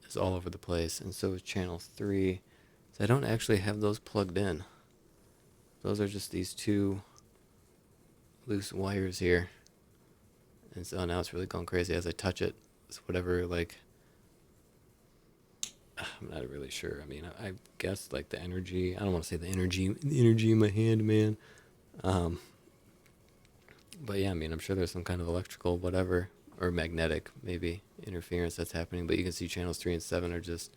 is all over the place, and so is channel 3. So I don't actually have those plugged in. Those are just these two loose wires here. And so now it's really going crazy as I touch it. It's whatever, like, I'm not really sure. I mean, I guess like the energy, I don't want to say the energy in my hand, man. Um, but yeah, I mean, I'm sure there's some kind of electrical, whatever, or magnetic, maybe, interference that's happening. But you can see channels 3 and 7 are just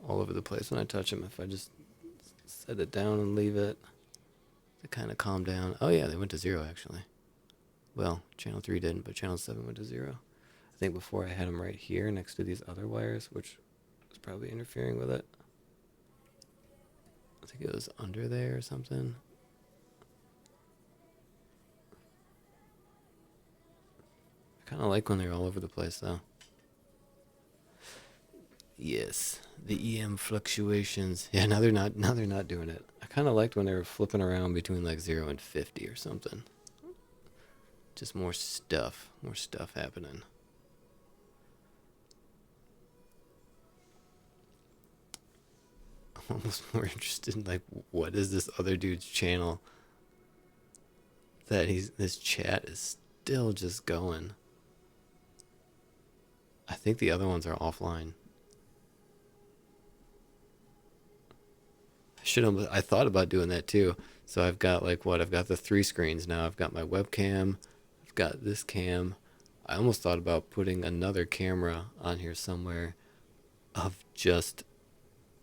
all over the place when I touch them. If I just set it down and leave it, they kind of calm down. Oh yeah, they went to 0 actually. Well, channel 3 didn't, but channel 7 went to 0. I think before I had them right here next to these other wires, which was probably interfering with it. I think it was under there or something. I kind of like when they're all over the place though. Yes, the EM fluctuations. Yeah, now they're not doing it. I kind of liked when they were flipping around between like 0 and 50 or something. Just more stuff happening. I'm almost more interested in like what is this other dude's channel that this chat is still just going. I think the other ones are offline. I thought about doing that too. So I've got like what? I've got the 3 screens now. I've got my webcam. I've got this cam. I almost thought about putting another camera on here somewhere of just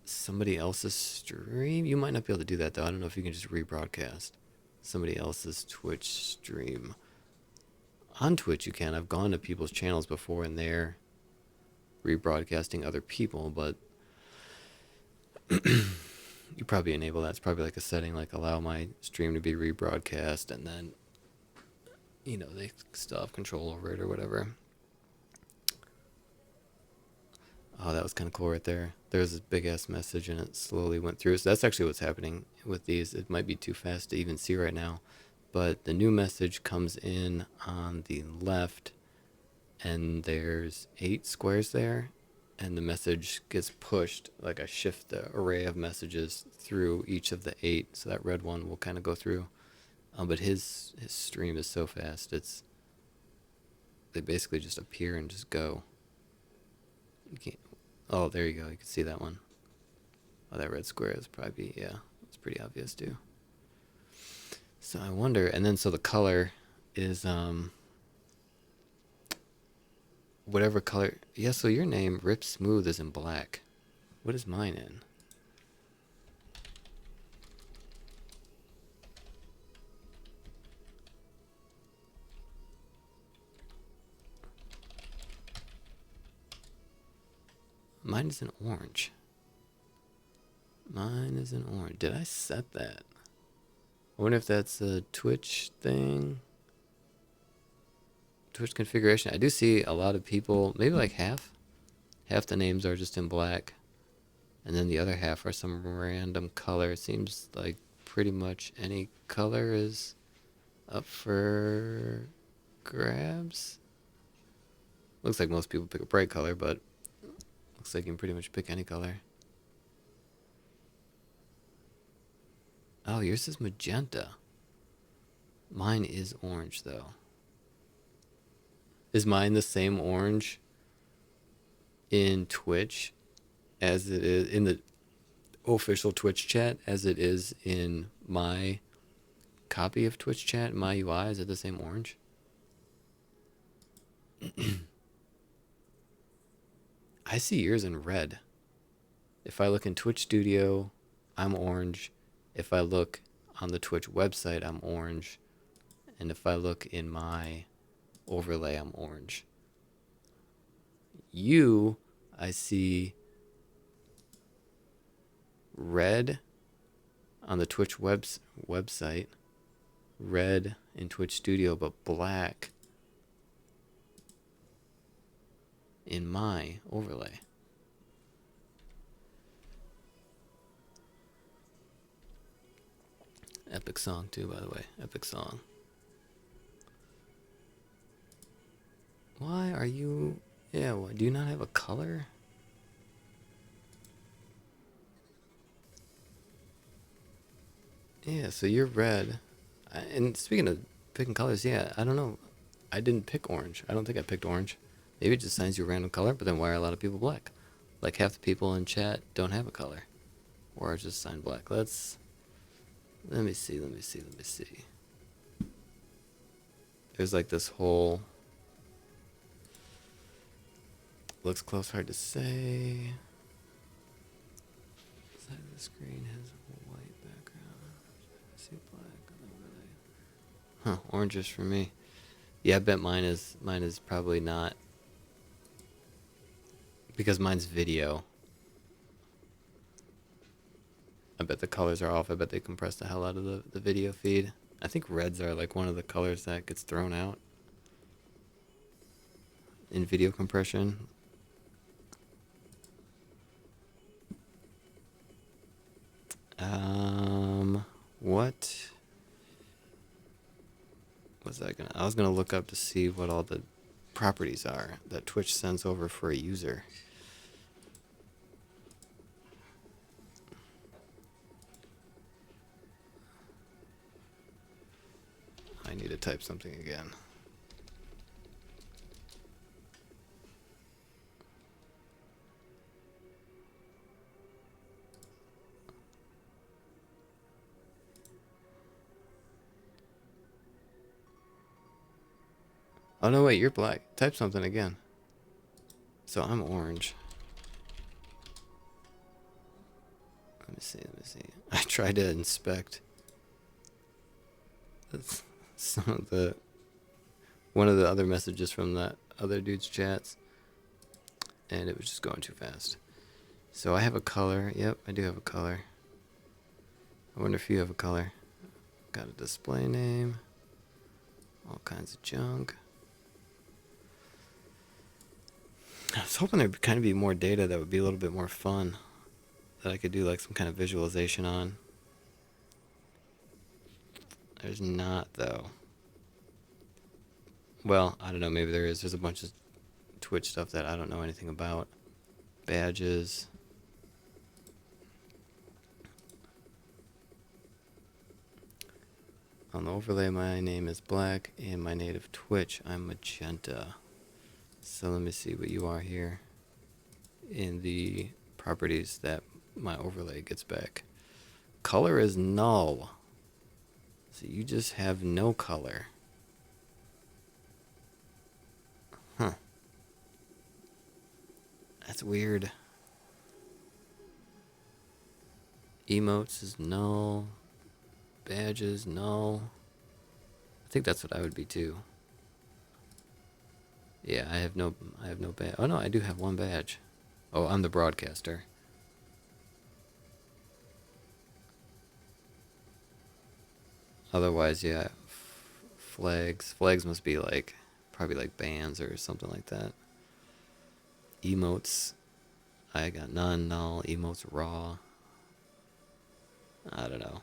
somebody else's stream. You might not be able to do that though. I don't know if you can just rebroadcast somebody else's Twitch stream. On Twitch you can. I've gone to people's channels before and they're rebroadcasting other people, but you probably enable that. It's probably like a setting like allow my stream to be rebroadcast, and then they still have control over it or whatever. Oh, that was kind of cool right there. There was this big ass message and it slowly went through. So that's actually what's happening with these. It might be too fast to even see right now, but the new message comes in on the left and there's 8 squares there, and the message gets pushed. Like I shift the array of messages through each of the 8, so that red one will kind of go through. But his stream is so fast, they basically just appear and just go. You can't. Oh, there you go. You can see that one. Oh, that red square is probably, yeah, it's pretty obvious too. So I wonder, and then so the color is whatever color. Yeah, so your name, Rip Smooth, is in black. What is mine in? Mine is in orange. Mine is in orange. Did I set that? I wonder if that's a Twitch thing. Twitch configuration. I do see a lot of people, maybe like half the names are just in black, and then the other half are some random color. It seems like pretty much any color is up for grabs. Looks like most people pick a bright color, but looks like you can pretty much pick any color. Oh, yours is magenta. Mine is orange though. Is mine the same orange in Twitch as it is in the official Twitch chat as it is in my copy of Twitch chat, my UI? Is it the same orange? I see yours in red. If I look in Twitch Studio, I'm orange. If I look on the Twitch website, I'm orange. And if I look in my overlay, I'm orange. You, I see red on the Twitch website, red in Twitch Studio, but black in my overlay. Epic song too, by the way. Epic song. Why are you... Yeah, what, do you not have a color? Yeah, so you're red. And speaking of picking colors, yeah, I don't know. I didn't pick orange. I don't think I picked orange. Maybe it just assigns you a random color, but then why are a lot of people black? Like half the people in chat don't have a color. Or I just assigned black. Let me see. There's like this whole... Looks close, hard to say. Side of the screen has a white background. I see black on the overlay. Huh, orange for me. Yeah, I bet mine is probably not, because mine's video. I bet the colors are off. I bet they compress the hell out of the video feed. I think reds are like one of the colors that gets thrown out in video compression. What was I was gonna look up to see what all the properties are that Twitch sends over for a user. I need to type something again. Oh no, wait, you're black. Type something again. So I'm orange. Let me see. I tried to inspect some of one of the other messages from that other dude's chats, and it was just going too fast. So I have a color. Yep, I do have a color. I wonder if you have a color. Got a display name. All kinds of junk. I was hoping there'd kind of be more data that would be a little bit more fun, that I could do like some kind of visualization on. There's not, though. Well, I don't know, maybe there is. There's a bunch of Twitch stuff that I don't know anything about. Badges. On the overlay, my name is black, and my native Twitch, I'm magenta. So let me see what you are here in the properties that my overlay gets back. Color is null. So you just have no color. Huh. That's weird. Emotes is null. Badges null. I think that's what I would be too. Yeah, I have no badge. Oh no, I do have one badge. Oh, I'm the broadcaster. Otherwise, yeah, flags. Flags must be like, probably like bands or something like that. Emotes, I got none, null. Emotes raw. I don't know.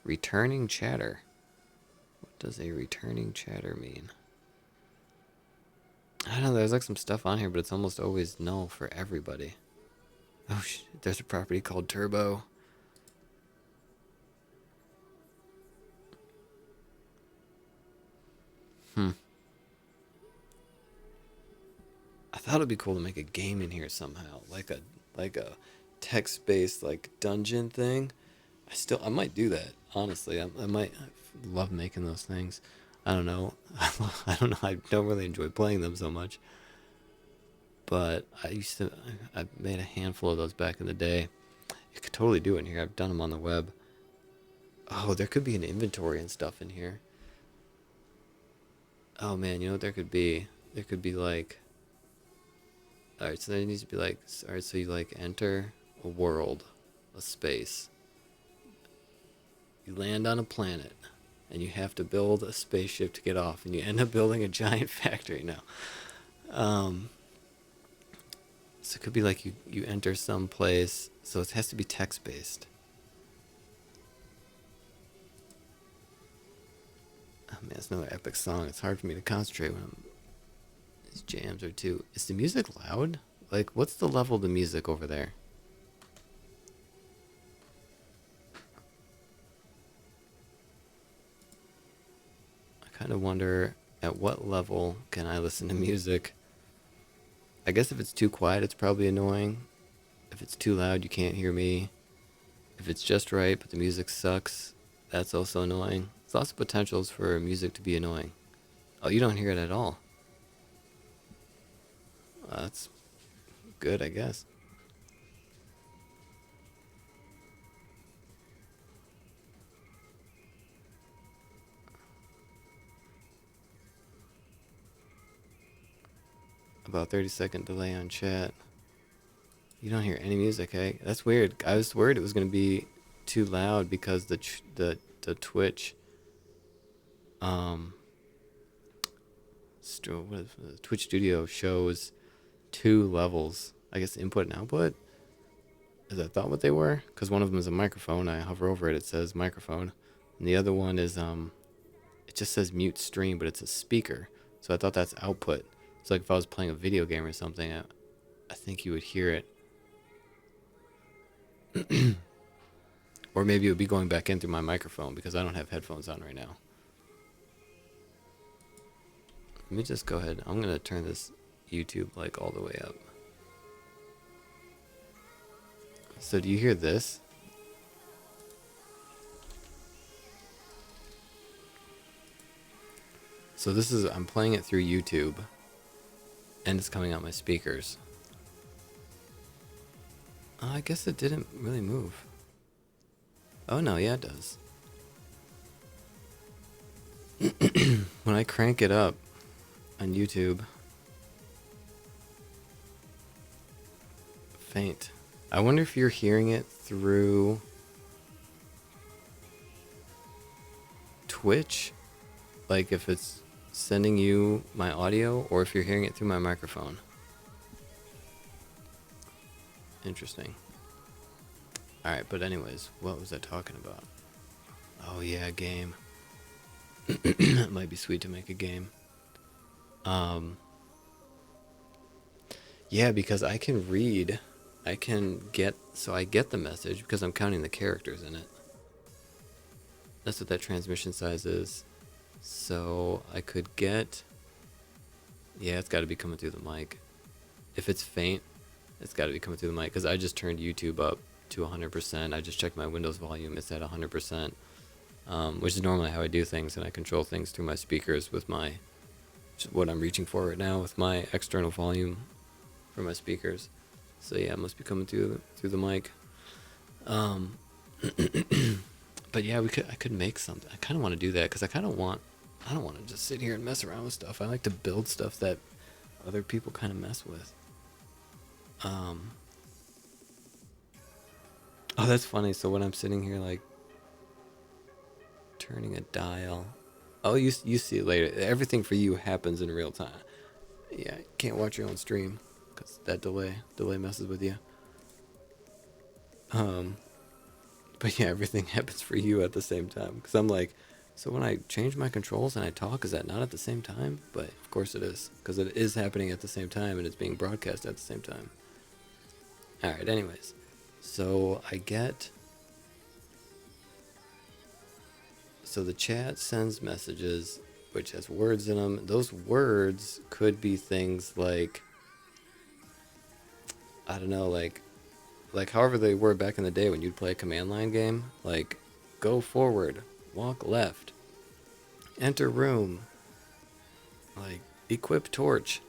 Returning chatter. What does a returning chatter mean? I don't know, there's like some stuff on here, but it's almost always null for everybody. Oh shit, there's a property called Turbo. I thought it'd be cool to make a game in here somehow, like a text-based like dungeon thing. I might do that, honestly. I might love making those things. I don't know. I don't know. I don't really enjoy playing them so much. But I made a handful of those back in the day. You could totally do it in here. I've done them on the web. Oh, there could be an inventory and stuff in here. Oh man, you know what there could be? There could be like... Alright, so there needs to be like... Alright, so you like enter a world, a space. You land on a planet, and you have to build a spaceship to get off, and you end up building a giant factory now. So it could be like you enter some place, so it has to be text-based. Man, it's another epic song. It's hard for me to concentrate when these jams are too. Is the music loud? Like, what's the level of the music over there? I kind of wonder at what level can I listen to music? I guess if it's too quiet, it's probably annoying. If it's too loud, you can't hear me. If it's just right, but the music sucks, that's also annoying. There's lots of potentials for music to be annoying. Oh, you don't hear it at all. That's good, I guess. About 30-second delay on chat. You don't hear any music, eh? That's weird. I was worried it was going to be too loud because the Twitch the Twitch Studio shows two levels. I guess input and output. Is that thought what they were? Because one of them is a microphone. I hover over it, it says microphone, and the other one is it just says mute stream, but it's a speaker. So I thought that's output. So like if I was playing a video game or something, I think you would hear it. Or maybe it would be going back in through my microphone because I don't have headphones on right now. Let me just go ahead. I'm gonna turn this YouTube like all the way up. So do you hear this? So this is, I'm playing it through YouTube and it's coming out my speakers. I guess it didn't really move. Oh no, yeah it does. When I crank it up on YouTube, faint. I wonder if you're hearing it through Twitch, like if it's sending you my audio or if you're hearing it through my microphone. Interesting. Alright, but anyways, what was I talking about? Oh yeah, game. It might be sweet to make a game. Yeah, because I can read, I get the message because I'm counting the characters in it. That's what that transmission size is. So I could get, yeah, it's got to be coming through the mic. If it's faint, it's got to be coming through the mic because I just turned YouTube up to 100%. I just checked my Windows volume. It's at 100%, which is normally how I do things, and I control things through my speakers with my, what I'm reaching for right now with my external volume for my speakers. So yeah, it must be coming through the mic. But yeah, I could make something. I kind of want to do that because I don't want to just sit here and mess around with stuff. I like to build stuff that other people kind of mess with. Oh, that's funny. So when I'm sitting here like turning a dial, oh, you see it later. Everything for you happens in real time. Yeah, you can't watch your own stream because that delay messes with you. But yeah, everything happens for you at the same time. Because I'm like, so when I change my controls and I talk, is that not at the same time? But of course it is, because it is happening at the same time and it's being broadcast at the same time. Alright, anyways. So so the chat sends messages which has words in them. Those words could be things like, I don't know, like however they were back in the day when you'd play a command line game, like go forward, walk left, enter room, like equip torch.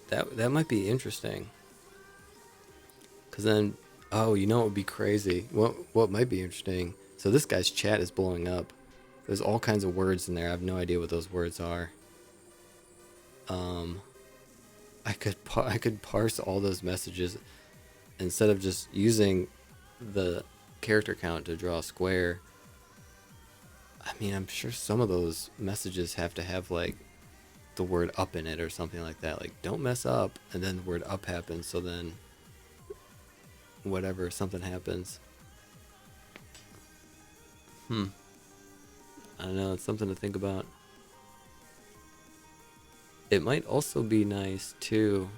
That might be interesting. Cause then, oh, you know what would be crazy? What might be interesting? So this guy's chat is blowing up. There's all kinds of words in there. I have no idea what those words are. I could parse all those messages instead of just using the character count to draw a square. I mean, I'm sure some of those messages have to have like the word up in it or something like that. Like don't mess up, and then the word up happens, so then whatever, something happens. I don't know, it's something to think about. It might also be nice too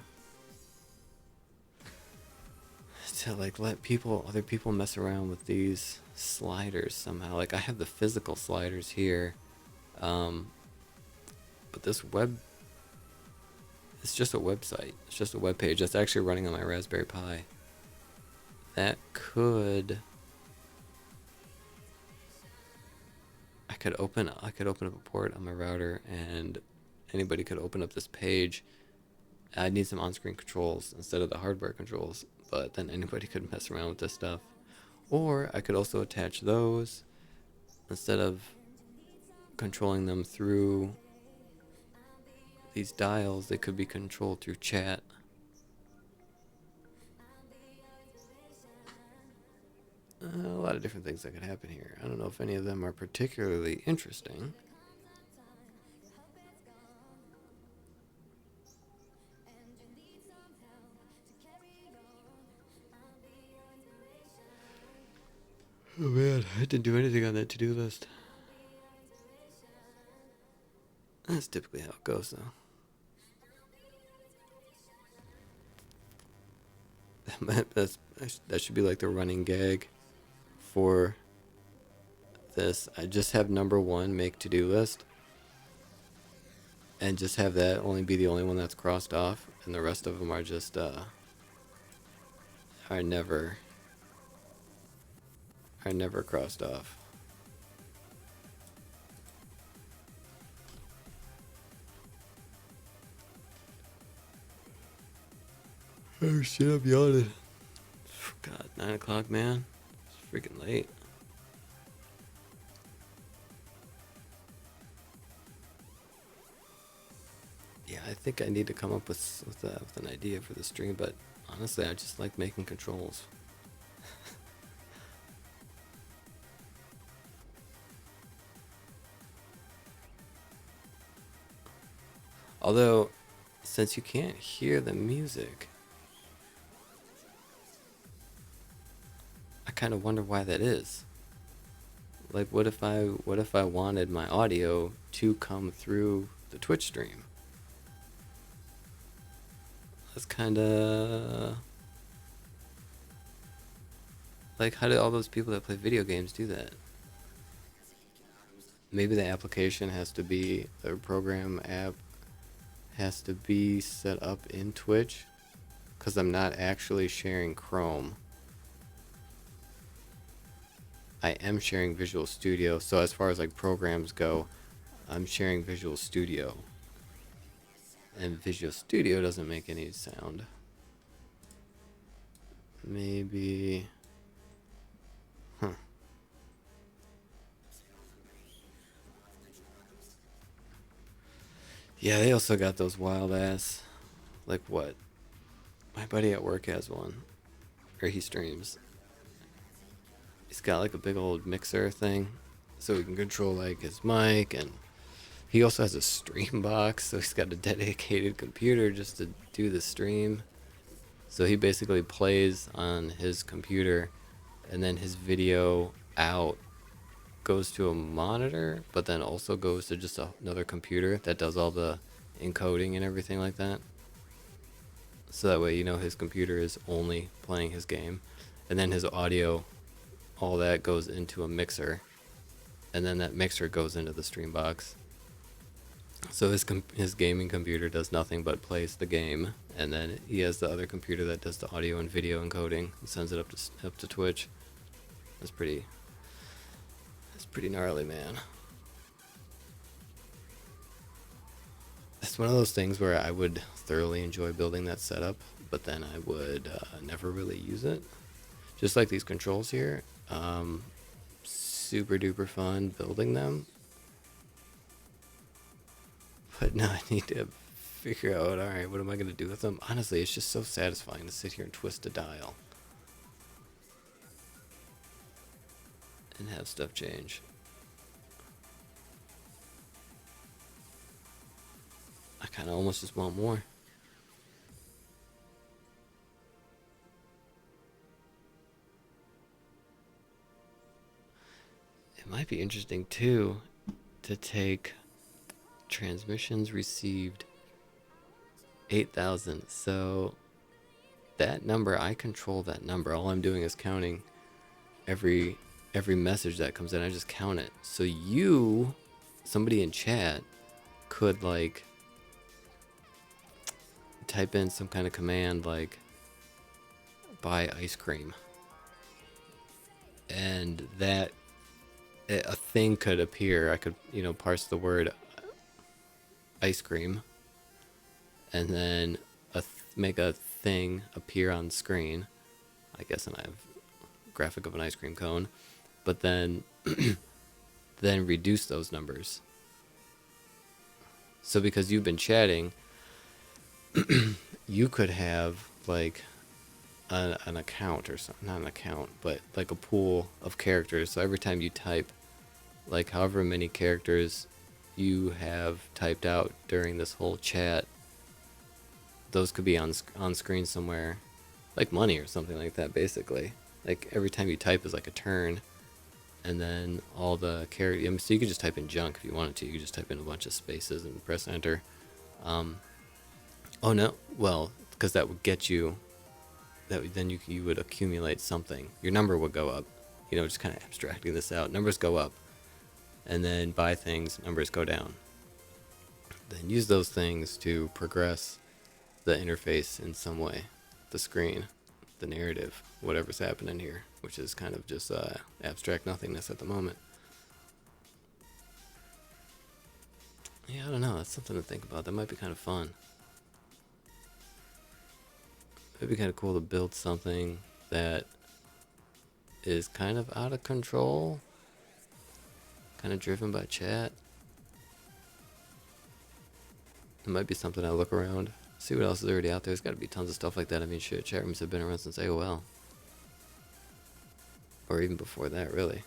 to like let people, other people mess around with these sliders somehow. Like I have the physical sliders here, um, but this web, it's just a website. It's just a web page that's actually running on my Raspberry Pi. That could, I could open up a port on my router and anybody could open up this page. I'd need some on-screen controls instead of the hardware controls, but then anybody could mess around with this stuff. Or I could also attach those instead of controlling them through these dials, they could be controlled through chat. A lot of different things that could happen here. I don't know if any of them are particularly interesting. Oh man, I didn't do anything on that to-do list. That's typically how it goes, though. That should be like the running gag for this. I just have number one make to-do list, and just have that only be the only one that's crossed off, and the rest of them are just are never crossed off. Oh shit, I'm yawning. God, 9 o'clock, man. It's freaking late. Yeah, I think I need to come up with an idea for the stream, but honestly, I just like making controls. Although, since you can't hear the music, I kind of wonder why that is. Like, what if I wanted my audio to come through the Twitch stream? That's kind of like, how do all those people that play video games do that? Maybe the application has to be, the program app has to be set up in Twitch, because I'm not actually sharing Chrome. I am sharing Visual Studio, so as far as like programs go, I'm sharing Visual Studio. And Visual Studio doesn't make any sound. Maybe... Huh. Yeah, they also got those wild ass... Like what? My buddy at work has one. Or he streams. He's got like a big old mixer thing, so he can control like his mic, and he also has a stream box, so he's got a dedicated computer just to do the stream. So he basically plays on his computer, and then his video out goes to a monitor, but then also goes to just another computer that does all the encoding and everything like that. So that way, you know, his computer is only playing his game, and then his audio, all that goes into a mixer, and then that mixer goes into the stream box. So his gaming computer does nothing but plays the game, and then he has the other computer that does the audio and video encoding and sends it up to Twitch. That's pretty gnarly, man. It's one of those things where I would thoroughly enjoy building that setup, but then I would never really use it. Just like these controls here, super duper fun building them. But now I need to figure out, alright, what am I going to do with them? Honestly, it's just so satisfying to sit here and twist a dial and have stuff change. I kind of almost just want more. It might be interesting too to take transmissions received 8,000. So that number, I control that number. All I'm doing is counting every message that comes in. I just count it. So you, somebody in chat, could like type in some kind of command like buy ice cream, and that a thing could appear. I could, parse the word ice cream, and then make a thing appear on screen. I guess, and I have a graphic of an ice cream cone, but then then reduce those numbers. So because you've been chatting, you could have like an account or something, not an account, but like a pool of characters. So every time you type, like however many characters you have typed out during this whole chat, those could be on screen somewhere, like money or something like that. Basically, like every time you type is like a turn, and then all the characters. I mean, so you could just type in junk if you wanted to. You could just type in a bunch of spaces and press enter. Oh no, well, because that would get you. That then you would accumulate something. Your number would go up. Just kind of abstracting this out. Numbers go up, and then buy things. Numbers go down. Then use those things to progress the interface in some way, the screen, the narrative, whatever's happening here, which is kind of just abstract nothingness at the moment. Yeah, I don't know. That's something to think about. That might be kind of fun. It'd be kind of cool to build something that is kind of out of control, kind of driven by chat. It might be something I look around, see what else is already out there. There's got to be tons of stuff like that. I mean, shit, chat rooms have been around since AOL. Or even before that, really.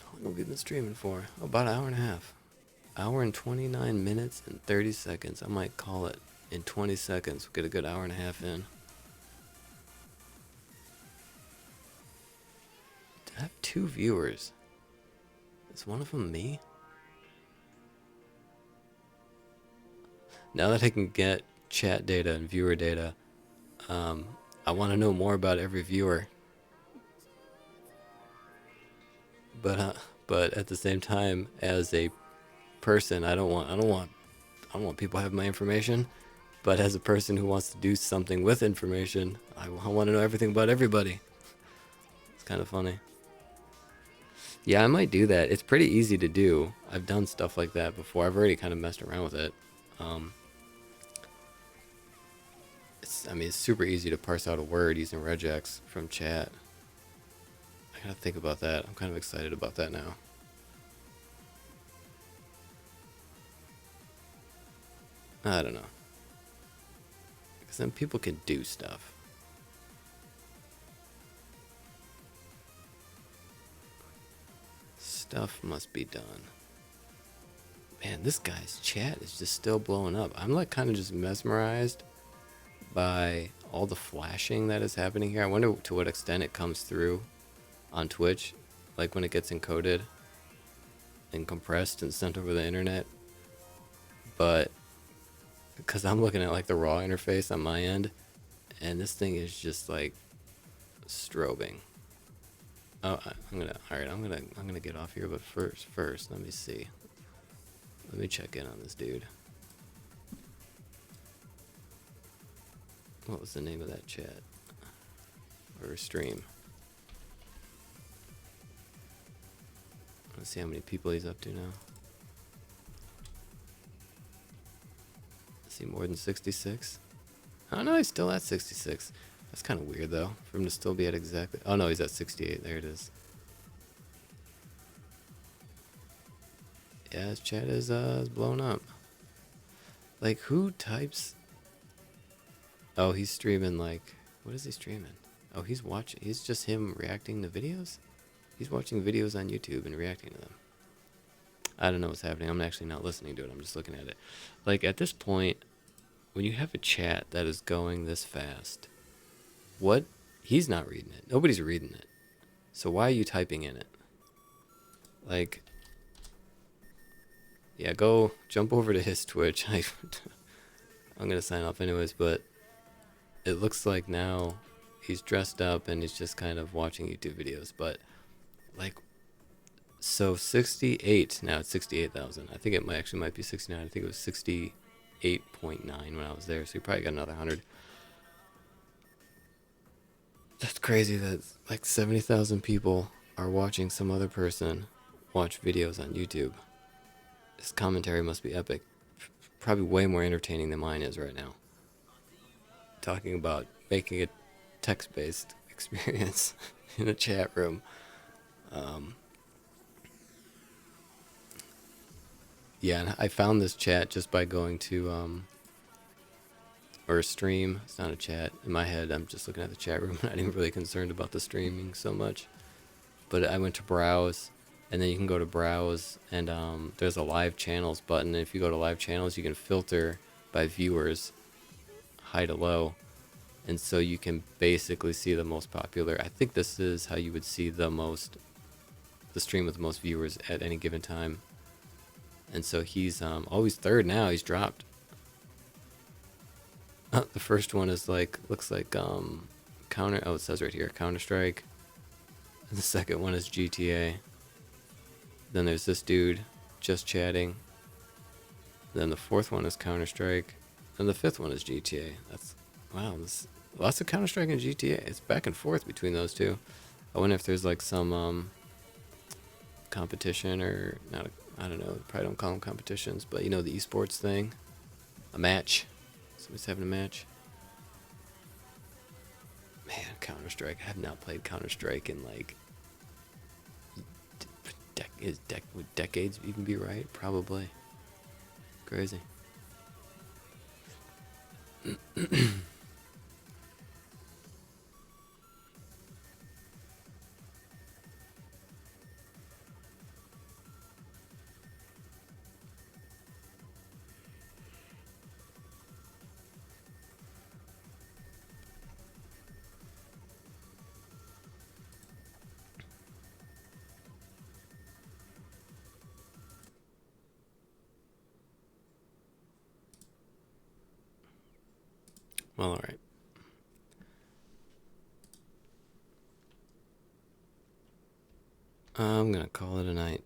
How long have we been streaming for? About an hour and a half. Hour and 29 minutes and 30 seconds. I might call it in 20 seconds. We'll get a good hour and a half in. I have 2 viewers. Is one of them me? Now that I can get chat data and viewer data, I want to know more about every viewer. But at the same time, as a person, I don't want people having my information. But as a person who wants to do something with information, I want to know everything about everybody. It's kind of funny. Yeah, I might do that. It's pretty easy to do. I've done stuff like that before. I've already kind of messed around with it. It's super easy to parse out a word using regex from chat. I gotta think about that. I'm kind of excited about that now. I don't know. Because then people can do stuff. Stuff must be done. Man, this guy's chat is just still blowing up. I'm like kind of just mesmerized by all the flashing that is happening here. I wonder to what extent it comes through on Twitch, like when it gets encoded and compressed and sent over the internet. But because I'm looking at like the raw interface on my end, and this thing is just like strobing. Oh, I'm gonna get off here, but first, let me see. Let me check in on this dude. What was the name of that chat or stream? Let's see how many people he's up to now. See, more than 66. Oh no, he's still at 66. That's kind of weird though, for him to still be at exactly. Oh no, he's at 68. There it is. Yeah, his chat is blown up. Like, who types? Oh, he's streaming like, what is he streaming? Oh, he's watching. He's just him reacting to videos. He's watching videos on YouTube and reacting to them. I don't know what's happening. I'm actually not listening to it. I'm just looking at it. Like at this point, when you have a chat that is going this fast, what? He's not reading it. Nobody's reading it. So why are you typing in it? Like, yeah, go jump over to his Twitch. I'm gonna sign off anyways, but it looks like now he's dressed up and he's just kind of watching YouTube videos. But like, so 68 now, it's 68,000. I think it might be 69. I think it was 68.9 when I was there. So you probably got another 100. That's crazy that like 70,000 people are watching some other person watch videos on YouTube. His commentary must be epic. Probably way more entertaining than mine is right now. Talking about making a text-based experience in a chat room. Yeah, and I found this chat just by going to or a stream. It's not a chat. In my head, I'm just looking at the chat room. I'm not even really concerned about the streaming so much. But I went to browse, and then you can go to browse, and there's a live channels button. And if you go to live channels, you can filter by viewers, high to low, and so you can basically see the most popular. I think this is how you would see the stream with the most viewers at any given time. And so he's always third now. He's dropped. The first one is like, looks like counter. Oh, it says right here, Counter Strike. And the second one is GTA. Then there's this dude just chatting. Then the fourth one is Counter Strike. And the fifth one is GTA. That's wow. This lots of Counter Strike and GTA. It's back and forth between those two. I wonder if there's like some competition or not. I don't know. Probably don't call them competitions, but you know the esports thing. A match. Somebody's having a match. Man, Counter Strike. I have not played Counter Strike in like. Would decades even be right? Probably. Crazy. Well, all right. I'm gonna call it a night.